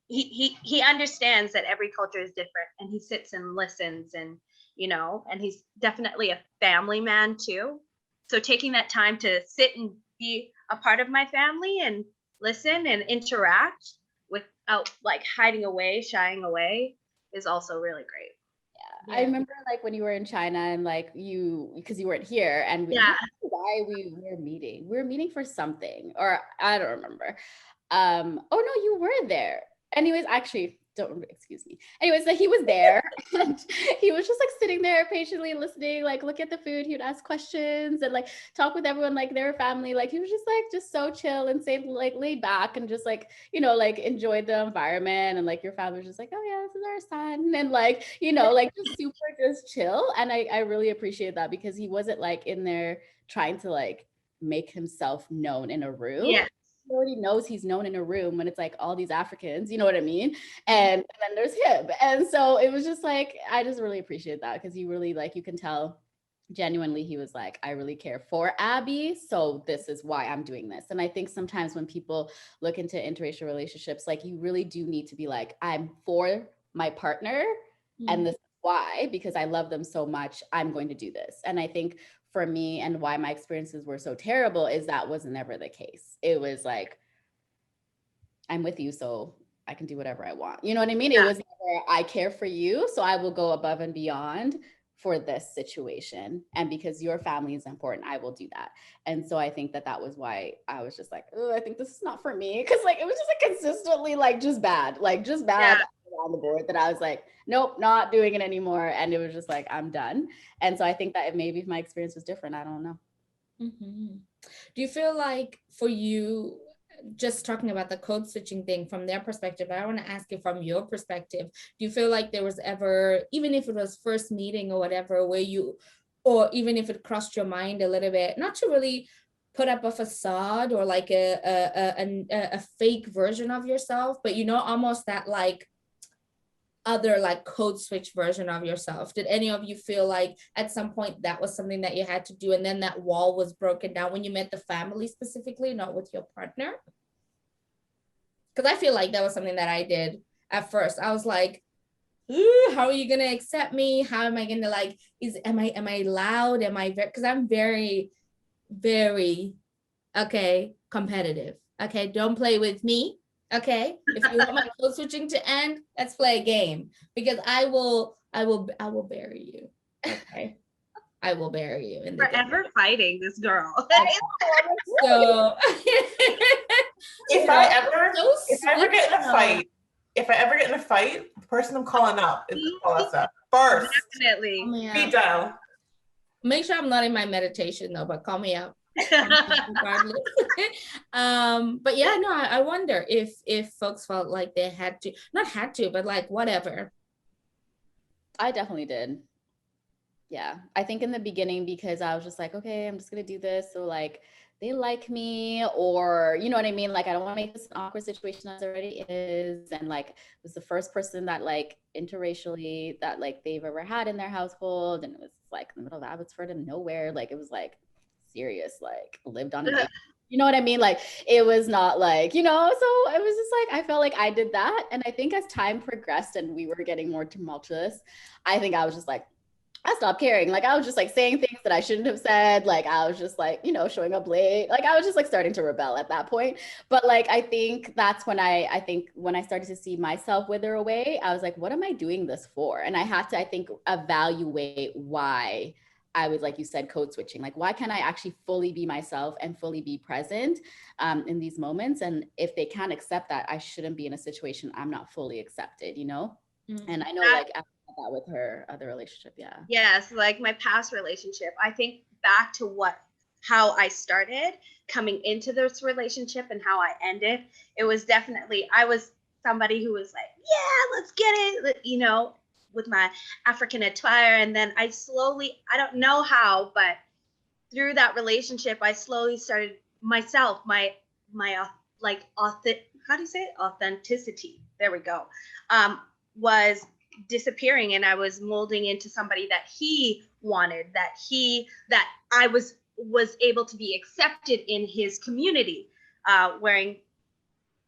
he understands that every culture is different, and he sits and listens, and you know, and he's definitely a family man too. So taking that time to sit and be a part of my family and listen and interact without like hiding away, shying away is also really great. Yeah. I remember like when you were in China and like because you weren't here, and I don't know why we were meeting. We were meeting for something, or I don't remember. Oh no, you were there. Anyways, actually, don't excuse me. Anyways, so he was there and he was just like sitting there patiently listening, like look at the food. He would ask questions and like talk with everyone like their family. Like he was just like just so chill and safe, like laid back, and just like, you know, like enjoyed the environment. And like your family was just like, oh yeah, this is our son, and like, you know, like just super just chill. And I really appreciate that, because he wasn't like in there trying to like make himself known in a room. Yeah. He already knows he's known in a room when it's like all these Africans, you know what I mean? And then there's him. And so it was just like, I just really appreciate that, because he really like, you can tell genuinely he was like, I really care for Abby, so this is why I'm doing this. And I think sometimes when people look into interracial relationships, like you really do need to be like, I'm for my partner, and this is why, because I love them so much, I'm going to do this. And I think for me, and why my experiences were so terrible, is that was never the case. It was like, I'm with you, so I can do whatever I want. You know what I mean? Yeah. It was never, I care for you, so I will go above and beyond for this situation. And because your family is important, I will do that. And so I think that that was why I was just like, oh, I think this is not for me. Cause like, it was just like consistently like just bad on the board that I was like, nope, not doing it anymore. And it was just like, I'm done. And so I think that maybe if my experience was different, I don't know. Mm-hmm. Do you feel like for you, just talking about the code switching thing from their perspective, I want to ask you from your perspective, do you feel like there was ever, even if it was first meeting or whatever, where you, or even if it crossed your mind a little bit, not to really put up a facade or like a fake version of yourself, but you know, almost that like other like code switch version of yourself? Did any of you feel like at some point that was something that you had to do and then that wall was broken down when you met the family specifically, not with your partner? Because I feel like that was something that I did at first. I was like, ooh, how are you gonna accept me? How am I gonna like, am I loud? Am I very, because I'm very, very, okay, competitive. Okay, don't play with me. Okay, if you want my code switching to end, let's play a game, because I will bury you. Okay, I will bury you in the Forever game. fighting this girl. So If I ever get in a fight, the person I'm calling up is Palesa first. Definitely. Be down. Make sure I'm not in my meditation though, but call me out. Regardless. But yeah, no, I wonder if folks felt like they had to, not had to, but like whatever. I definitely did. Yeah, I think in the beginning, because I was just like, okay, I'm just gonna do this so like they like me, or you know what I mean, like I don't want to make this an awkward situation as it already is. And like it was the first person that like interracially that like they've ever had in their household, and it was like in the middle of Abbotsford and nowhere, like it was like serious, like lived on an you know what I mean, like it was not like, you know, so it was just like I felt like I did that. And I think as time progressed and we were getting more tumultuous, I think I was just like, I stopped caring. Like I was just like saying things that I shouldn't have said. Like I was just like, you know, showing up late. Like I was just like starting to rebel at that point. But like I think that's when I think when I started to see myself wither away, I was like, what am I doing this for? And I had to, I think, evaluate why I was, like you said, code switching. Like why can't I actually fully be myself and fully be present in these moments? And if they can't accept that, I shouldn't be in a situation I'm not fully accepted, you know? Mm-hmm. And I know like that with her other relationship. Yes, like my past relationship. I think back to how I started coming into this relationship and how I ended. It was definitely, I was somebody who was like, yeah, let's get it, you know, with my African attire. And then I don't know how, but through that relationship, I slowly started myself, my like how do you say it? Authenticity. There we go. Was disappearing, and I was molding into somebody that he wanted, that I was able to be accepted in his community, wearing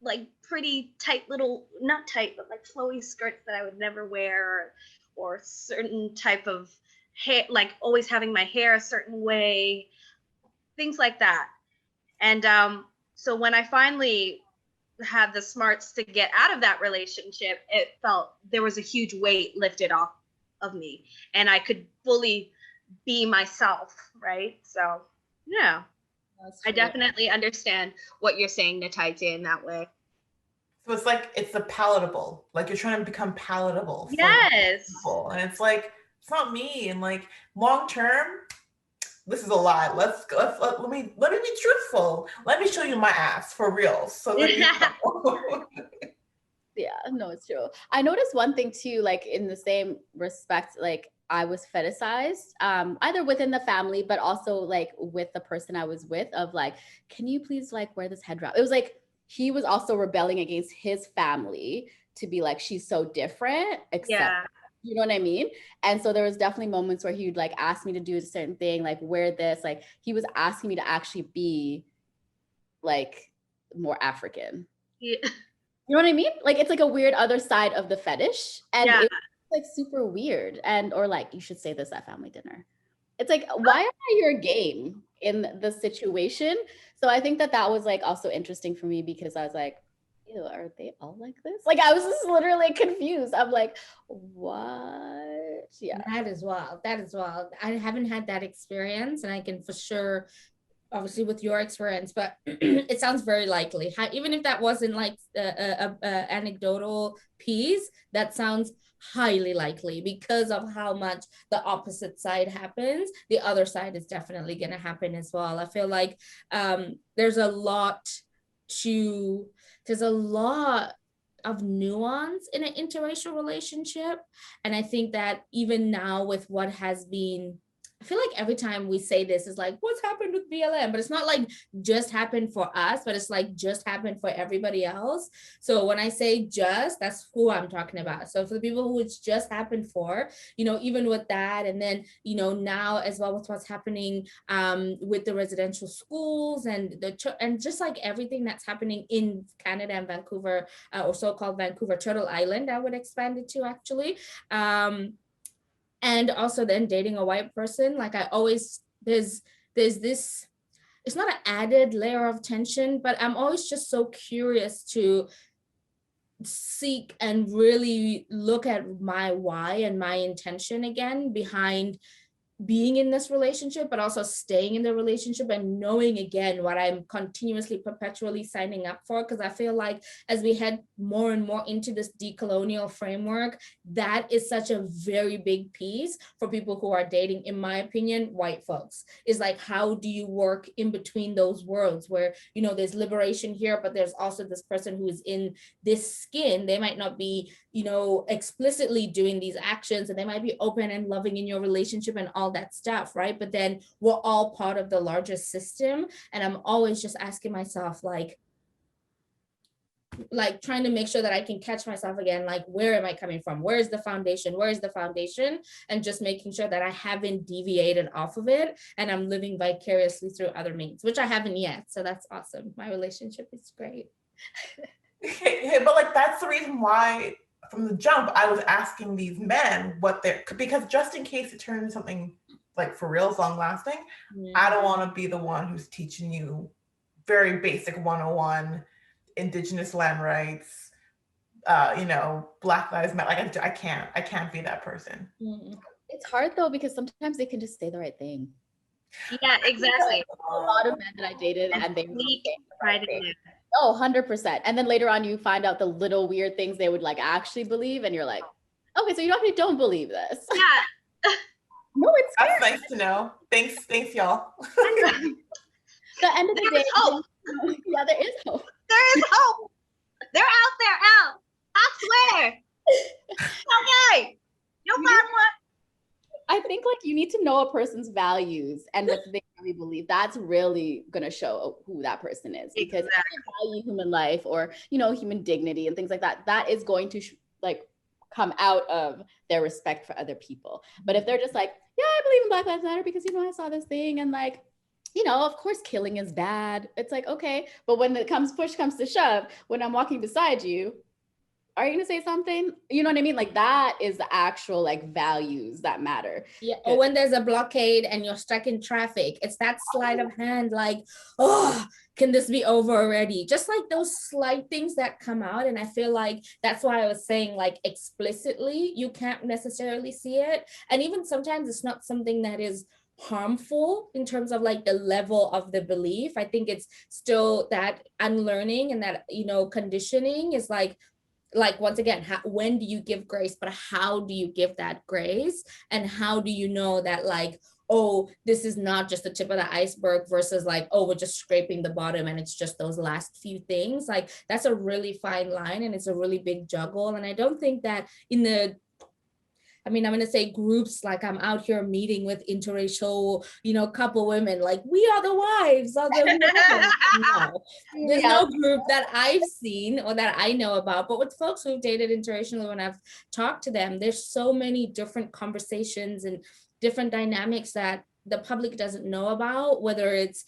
like pretty tight little, not tight, but like flowy skirts that I would never wear, or certain type of hair, like always having my hair a certain way, things like that. And so when I finally had the smarts to get out of that relationship, it felt there was a huge weight lifted off of me, and I could fully be myself, right? So yeah, I definitely understand what you're saying, Nataizya, in that way. So it's like it's the palatable, like you're trying to become palatable. Yes. For and it's like it's not me. And like long term, this is a lie. Let me be truthful. Let me show you my ass for real. So that you know. Yeah, no, it's true. I noticed one thing too, like in the same respect, like I was fetishized, either within the family, but also like with the person I was with, of like, can you please like wear this head wrap? It was like he was also rebelling against his family to be like, she's so different, except you know what I mean? And so there was definitely moments where he would like ask me to do a certain thing, like wear this, like he was asking me to actually be like more African. Yeah. You know what I mean? Like it's like a weird other side of the fetish, and it's like super weird. And or like you should say this at family dinner. It's like, why am I your game in the situation? So I think that was like also interesting for me, because I was like, ew, are they all like this? Like, I was just literally confused. I'm like, what? Yeah. That is wild. That is wild. I haven't had that experience, and I can for sure, obviously with your experience, but it sounds very likely. Even if that wasn't like a anecdotal piece, that sounds highly likely because of how much the opposite side happens. The other side is definitely going to happen as well. I feel like there's a lot of nuance in an interracial relationship. And I think that even now with what has been, I feel like every time we say this is like, what's happened with BLM? But it's not like just happened for us, but it's like just happened for everybody else. So when I say just, that's who I'm talking about. So for the people who it's just happened for, even with that, and then, now as well with what's happening with the residential schools and just like everything that's happening in Canada and Vancouver, or so-called Vancouver Turtle Island, I would expand it to actually. And also then dating a white person, like I always, there's this, it's not an added layer of tension, but I'm always just so curious to seek and really look at my why and my intention again behind being in this relationship, but also staying in the relationship and knowing again what I'm continuously perpetually signing up for. Because I feel like as we head more and more into this decolonial framework, that is such a very big piece for people who are dating, in my opinion, white folks, is like, how do you work in between those worlds where, there's liberation here, but there's also this person who is in this skin. They might not be, explicitly doing these actions, and they might be open and loving in your relationship and all that stuff, right? But then we're all part of the larger system. And I'm always just asking myself, like trying to make sure that I can catch myself again, like, where am I coming from? Where is the foundation? Where is the foundation? And just making sure that I haven't deviated off of it and I'm living vicariously through other means, which I haven't yet. So that's awesome. My relationship is great. Hey, but like, that's the reason why from the jump, I was asking these men because just in case it turns something like for real long lasting, I don't want to be the one who's teaching you very basic 101 Indigenous land rights, Black Lives Matter. Like I can't be that person. It's hard though, because sometimes they can just say the right thing. Yeah, exactly. A lot of men that I dated and they right in there. Oh, 100%. And then later on you find out the little weird things they would like actually believe, and you're like, okay, so you actually don't believe this. Yeah. No, it's That's nice to know. Thanks y'all. The end of the day, hope. Yeah, there is hope. There is hope. They're out there, out. I swear. Okay. You'll find one. I think like you need to know a person's values and what they really believe. That's really gonna show who that person is, because if they value human life or human dignity and things like that, that is going to come out of their respect for other people. But if they're just like, yeah, I believe in Black Lives Matter because I saw this thing and of course killing is bad. It's like, okay, but when push comes to shove, when I'm walking beside you, are you gonna say something? You know what I mean? Like, that is the actual values that matter. Yeah. Or when there's a blockade and you're stuck in traffic, it's that sleight of hand, like, oh, can this be over already? Just like those slight things that come out. And I feel like that's why I was saying, like, explicitly, you can't necessarily see it. And even sometimes it's not something that is harmful in terms of like the level of the belief. I think it's still that unlearning and that, conditioning is like once again, when do you give grace, but how do you give that grace? And how do you know that oh, this is not just the tip of the iceberg versus oh, we're just scraping the bottom and it's just those last few things. That's a really fine line and it's a really big juggle. And I don't think that I'm going to say groups, I'm out here meeting with interracial, couple women, we are the wives of the no. There's no group that I've seen or that I know about, but with folks who've dated interracially, when I've talked to them, there's so many different conversations and different dynamics that the public doesn't know about, whether it's,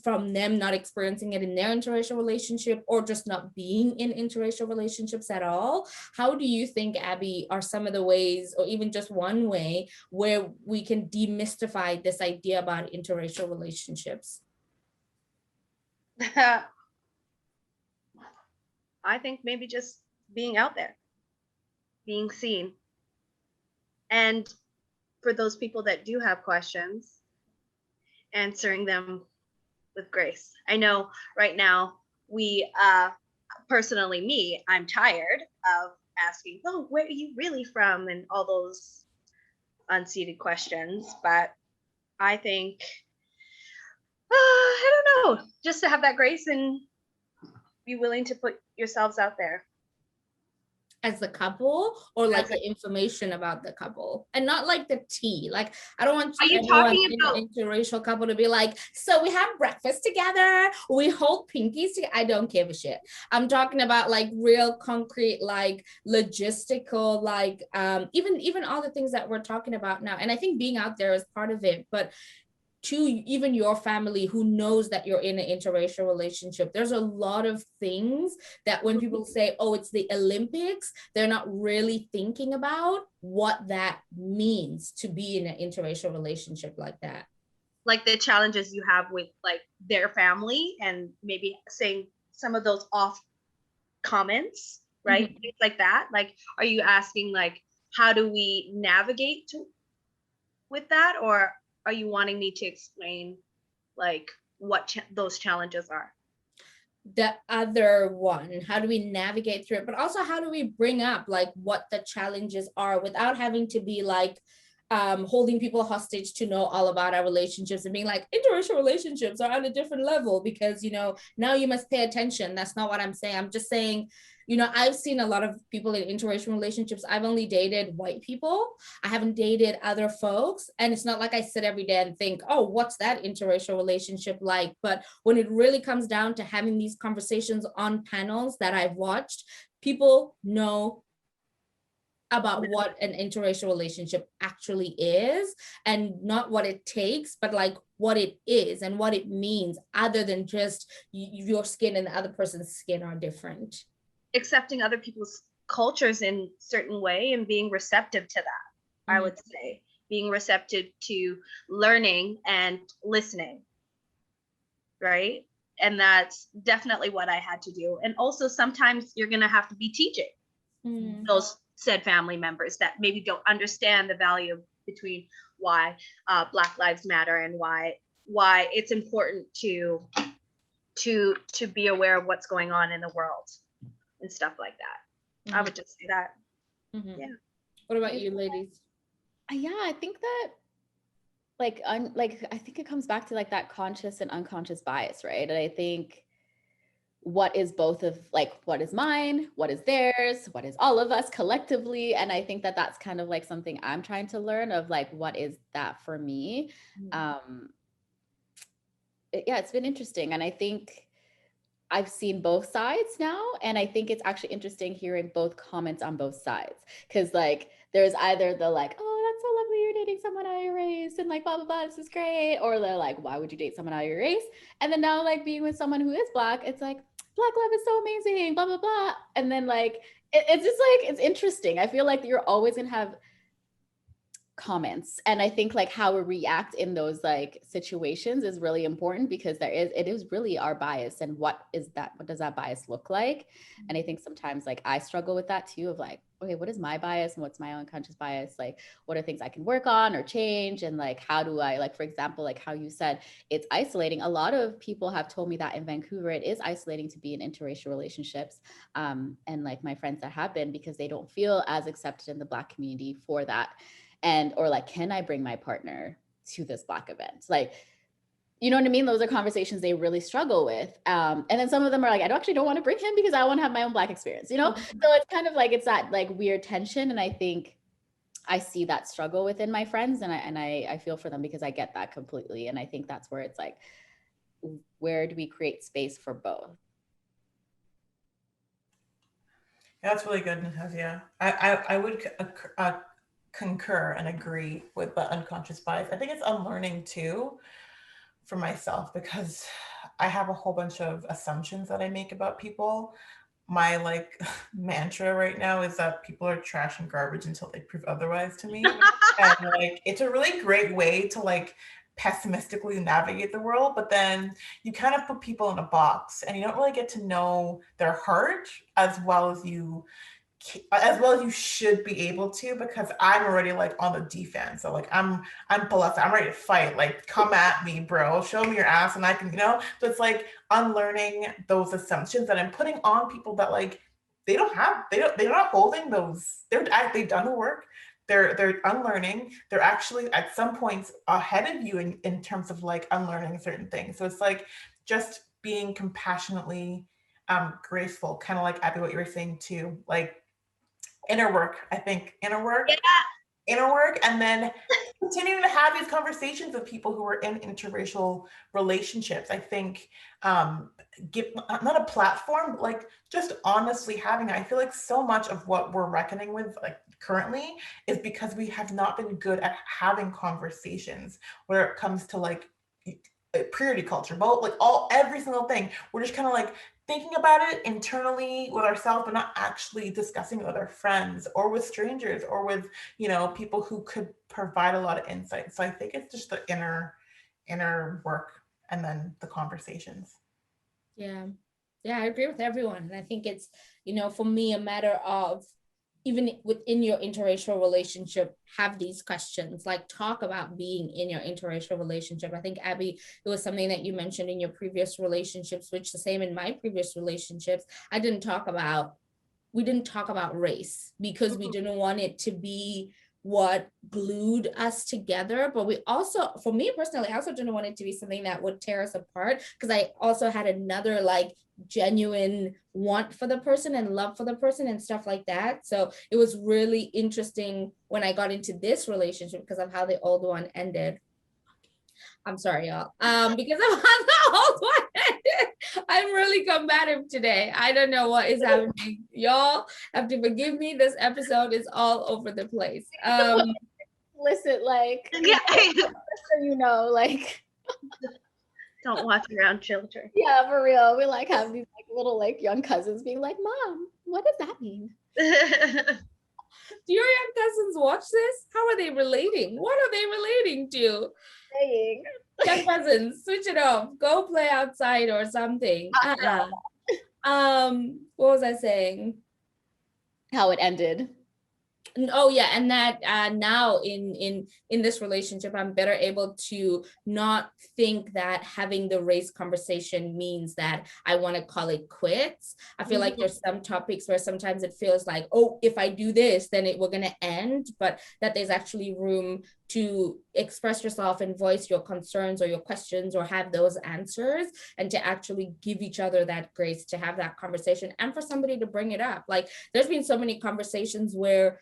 from them not experiencing it in their interracial relationship or just not being in interracial relationships at all. How do you think, Abby, are some of the ways, or even just one way, where we can demystify this idea about interracial relationships? I think maybe just being out there, being seen. And for those people that do have questions, answering them with grace. I know right now we personally me, I'm tired of asking, oh, where are you really from? And all those unseated questions. But I think I don't know, just to have that grace and be willing to put yourselves out there. As the couple, or like As the information about the couple, and not like the tea. Like, I don't want Are you anyone talking in about- an interracial couple to be like, so we have breakfast together, we hold pinkies together. I don't give a shit. I'm talking about like real concrete, like logistical, like even all the things that we're talking about now. And I think being out there is part of it, but to even your family who knows that you're in an interracial relationship, there's a lot of things that when people say, oh, it's the Olympics, they're not really thinking about what that means to be in an interracial relationship like that. Like the challenges you have with like their family and maybe saying some of those off comments, right? Mhm. Things like that. Like, are you asking like, how do we navigate with that? Or are you wanting me to explain like what those challenges are? The other one, how do we navigate through it, but also how do we bring up like what the challenges are without having to be like holding people hostage to know all about our relationships and being like, interracial relationships are on a different level because, you know, now you must pay attention. That's not what I'm saying. I'm just saying, you know, I've seen a lot of people in interracial relationships. I've only dated white people. I haven't dated other folks. And it's not like I sit every day and think, oh, what's that interracial relationship like? But when it really comes down to having these conversations on panels that I've watched, people know about what an interracial relationship actually is, and not what it takes, but like what it is and what it means, other than just your skin and the other person's skin are different. Accepting other people's cultures in certain way and being receptive to that. I would say being receptive to learning and listening, right? And that's definitely what I had to do. And also sometimes you're going to have to be teaching those said family members that maybe don't understand the value between why Black Lives Matter and why it's important to be aware of what's going on in the world and stuff like that. I would just say that. Yeah. What about you, ladies? Yeah, I think that I think it comes back to like that conscious and unconscious bias, right? And I think what is both of like, what is mine, what is theirs, what is all of us collectively. And I think that that's kind of like something I'm trying to learn of like, what is that for me? Yeah, it's been interesting. And I think I've seen both sides now. And I think it's actually interesting hearing both comments on both sides. Cause like, there's either the like, oh, that's so lovely, you're dating someone out of your race and like, blah, blah, blah, this is great. Or they're like, why would you date someone out of your race? And then now like being with someone who is Black, it's like, Black love is so amazing, blah, blah, blah. And then like, it's just like, it's interesting. I feel like you're always gonna have comments. And I think like how we react in those like situations is really important because it is really our bias and what does that bias look like? And I think sometimes like I struggle with that too of like, okay, what is my bias and what's my unconscious bias? Like, what are things I can work on or change? And like, how do I, like, for example, like how you said, it's isolating. A lot of people have told me that in Vancouver, it is isolating to be in interracial relationships. And like my friends that have been, because they don't feel as accepted in the Black community for that. And, or like, can I bring my partner to this Black event? Like, you know what I mean? Those are conversations they really struggle with. And then some of them are like, I don't want to bring him because I want to have my own Black experience, you know? So it's kind of like, it's that like weird tension. And I think I see that struggle within my friends and I feel for them because I get that completely. And I think that's where it's like, where do we create space for both? Yeah, that's really good, Nataizya. I would concur and agree with the unconscious bias. I think it's unlearning too for myself because I have a whole bunch of assumptions that I make about people. My like mantra right now is that people are trash and garbage until they prove otherwise to me. And like it's a really great way to like pessimistically navigate the world, but then you kind of put people in a box and you don't really get to know their heart as well as you should be able to, because I'm already like on the defense. So like I'm Palesa, I'm ready to fight. Like come at me, bro. Show me your ass and I can, So it's like unlearning those assumptions that I'm putting on people that like they're not holding those. They've done the work. They're unlearning. They're actually at some points ahead of you in terms of like unlearning certain things. So it's like just being compassionately graceful, kind of like Abby, what you were saying too. Like inner work, I think inner work, and then continuing to have these conversations with people who are in interracial relationships. I think give not a platform, but like just honestly having it. I feel like so much of what we're reckoning with like currently is because we have not been good at having conversations where it comes to like purity culture, but like every single thing. We're just kind of like thinking about it internally with ourselves, but not actually discussing it with our friends or with strangers or with, people who could provide a lot of insight. So I think it's just the inner work and then the conversations. Yeah, I agree with everyone. And I think it's, for me, a matter of even within your interracial relationship, have these questions, like talk about being in your interracial relationship. I think, Abby, it was something that you mentioned in your previous relationships, which the same in my previous relationships. We didn't talk about race because we didn't want it to be what glued us together. But we also, for me personally, I also didn't want it to be something that would tear us apart, because I also had another like genuine want for the person and love for the person and stuff like that. So it was really interesting when I got into this relationship because of how the old one ended. I'm sorry, y'all. Because of how the old one ended. I'm really combative today. I don't know what is happening. Y'all have to forgive me. This episode is all over the place. Listen, like, Yeah. so like, Don't watch around children. yeah, for real. We like have these like little like young cousins being like, Mom, what does that mean? Do your young cousins watch this? How are they relating? What are they relating to? Saying. Young cousins, switch it off. Go play outside or something. What was I saying? How it ended. Oh yeah, and that now in this relationship, I'm better able to not think that having the race conversation means that I want to call it quits. I feel like there's some topics where sometimes it feels like, oh, if I do this, then we're gonna end, but that there's actually room to express yourself and voice your concerns or your questions or have those answers, and to actually give each other that grace to have that conversation and for somebody to bring it up. Like there's been so many conversations where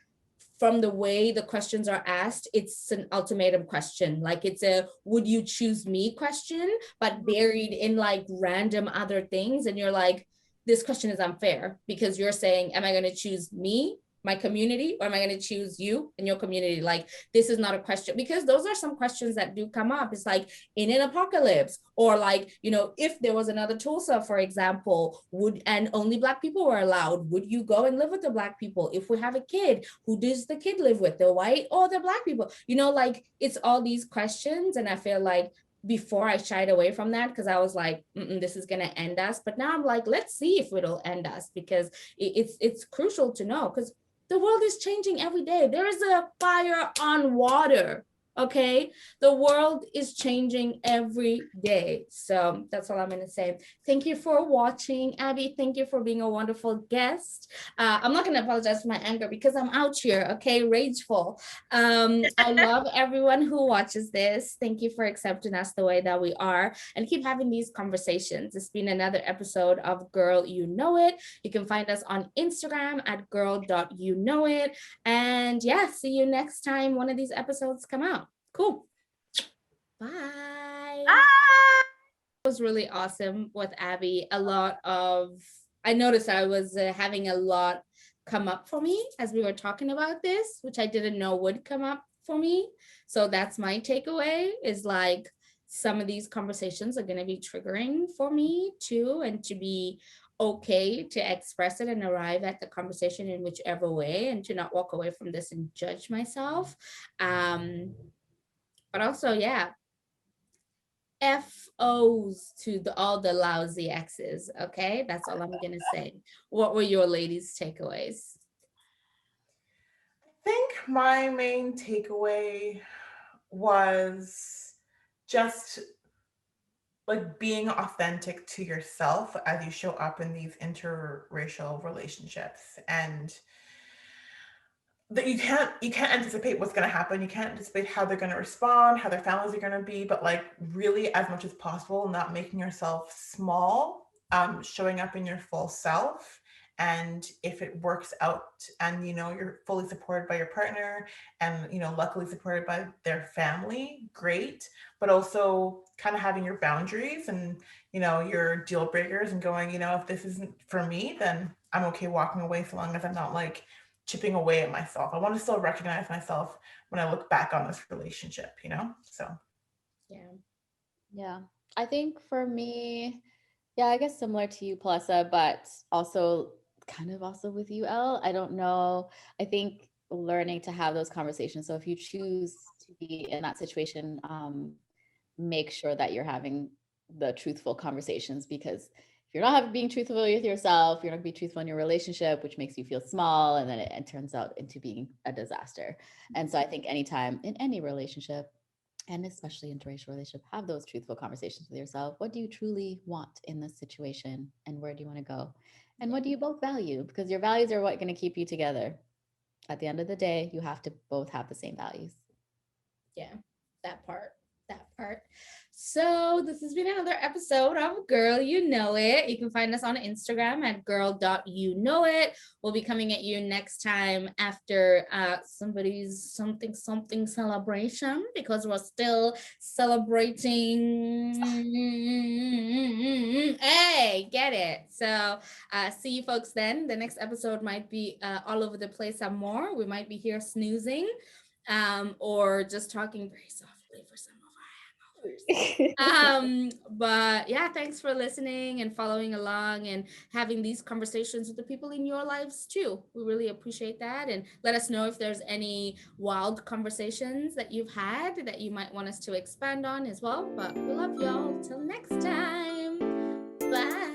from the way the questions are asked, it's an ultimatum question. Like it's a would you choose me question, but buried in like random other things. And you're like, this question is unfair because you're saying, am I going to choose me, my community, or am I going to choose you and your community? Like, this is not a question, because those are some questions that do come up. It's like in an apocalypse, or like, if there was another Tulsa, for example, and only Black people were allowed, would you go and live with the Black people? If we have a kid, who does the kid live with, the white or the Black people? Like it's all these questions. And I feel like before I shied away from that because I was like, this is going to end us. But now I'm like, let's see if it'll end us, because it's crucial to know, because the world is changing every day. There is a fire on water, okay? The world is changing every day. So that's all I'm going to say. Thank you for watching, Abby. Thank you for being a wonderful guest. I'm not going to apologize for my anger because I'm out here, okay? Rageful. I love everyone who watches this. Thank you for accepting us the way that we are, and keep having these conversations. It's been another episode of Girl You Know It. You can find us on Instagram at girl.youknowit. And yeah, see you next time one of these episodes come out. Cool. Bye. It was really awesome with Abby. I noticed I was having a lot come up for me as we were talking about this, which I didn't know would come up for me. So that's my takeaway, is like some of these conversations are going to be triggering for me too, and to be okay to express it and arrive at the conversation in whichever way, and to not walk away from this and judge myself. But also, yeah, FOs to all the lousy exes, okay? That's all I'm gonna say. What were your ladies' takeaways? I think my main takeaway was just like being authentic to yourself as you show up in these interracial relationships, and that you can't anticipate what's going to happen. You can't anticipate how they're going to respond, how their families are going to be, but like really as much as possible, not making yourself small, showing up in your full self. And if it works out and, you know, you're fully supported by your partner and, you know, luckily supported by their family, great. But also kind of having your boundaries and, you know, your deal breakers and going, you know, if this isn't for me, then I'm okay walking away so long as I'm not like chipping away at myself. I want to still recognize myself when I look back on this relationship, you know? So, yeah. I think for me, yeah, I guess similar to you, Palesa, but also kind of also with you, Elle. I don't know. I think learning to have those conversations. So if you choose to be in that situation, make sure that you're having the truthful conversations, because if you're not being truthful with yourself, you're not going to be truthful in your relationship, which makes you feel small, and then it turns out into being a disaster. And so I think anytime in any relationship, and especially interracial relationship, have those truthful conversations with yourself. What do you truly want in this situation, and where do you want to go? And what do you both value? Because your values are what going to keep you together. At the end of the day, you have to both have the same values. Yeah, that part. So this has been another episode of Girl You Know It. You can find us on Instagram at girl.youknowit. We'll be coming at you next time after somebody's something celebration, because we're still celebrating. Hey, get it. So see you folks then. The next episode might be all over the place some more. We might be here snoozing or just talking very softly for some. But yeah, thanks for listening and following along and having these conversations with the people in your lives too. We really appreciate that, and let us know if there's any wild conversations that you've had that you might want us to expand on as well. But we love y'all. Till next time. Bye.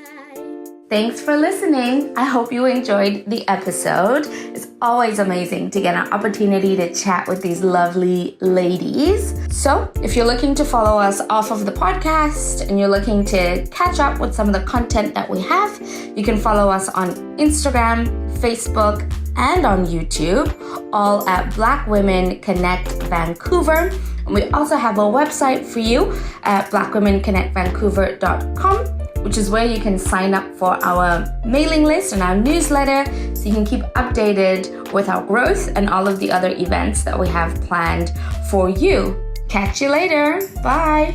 Thanks for listening. I hope you enjoyed the episode. It's always amazing to get an opportunity to chat with these lovely ladies. So if you're looking to follow us off of the podcast and you're looking to catch up with some of the content that we have, you can follow us on Instagram, Facebook, and on YouTube, all at Black Women Connect Vancouver. And we also have a website for you at blackwomenconnectvancouver.com, which is where you can sign up for our mailing list and our newsletter so you can keep updated with our growth and all of the other events that we have planned for you. Catch you later. Bye.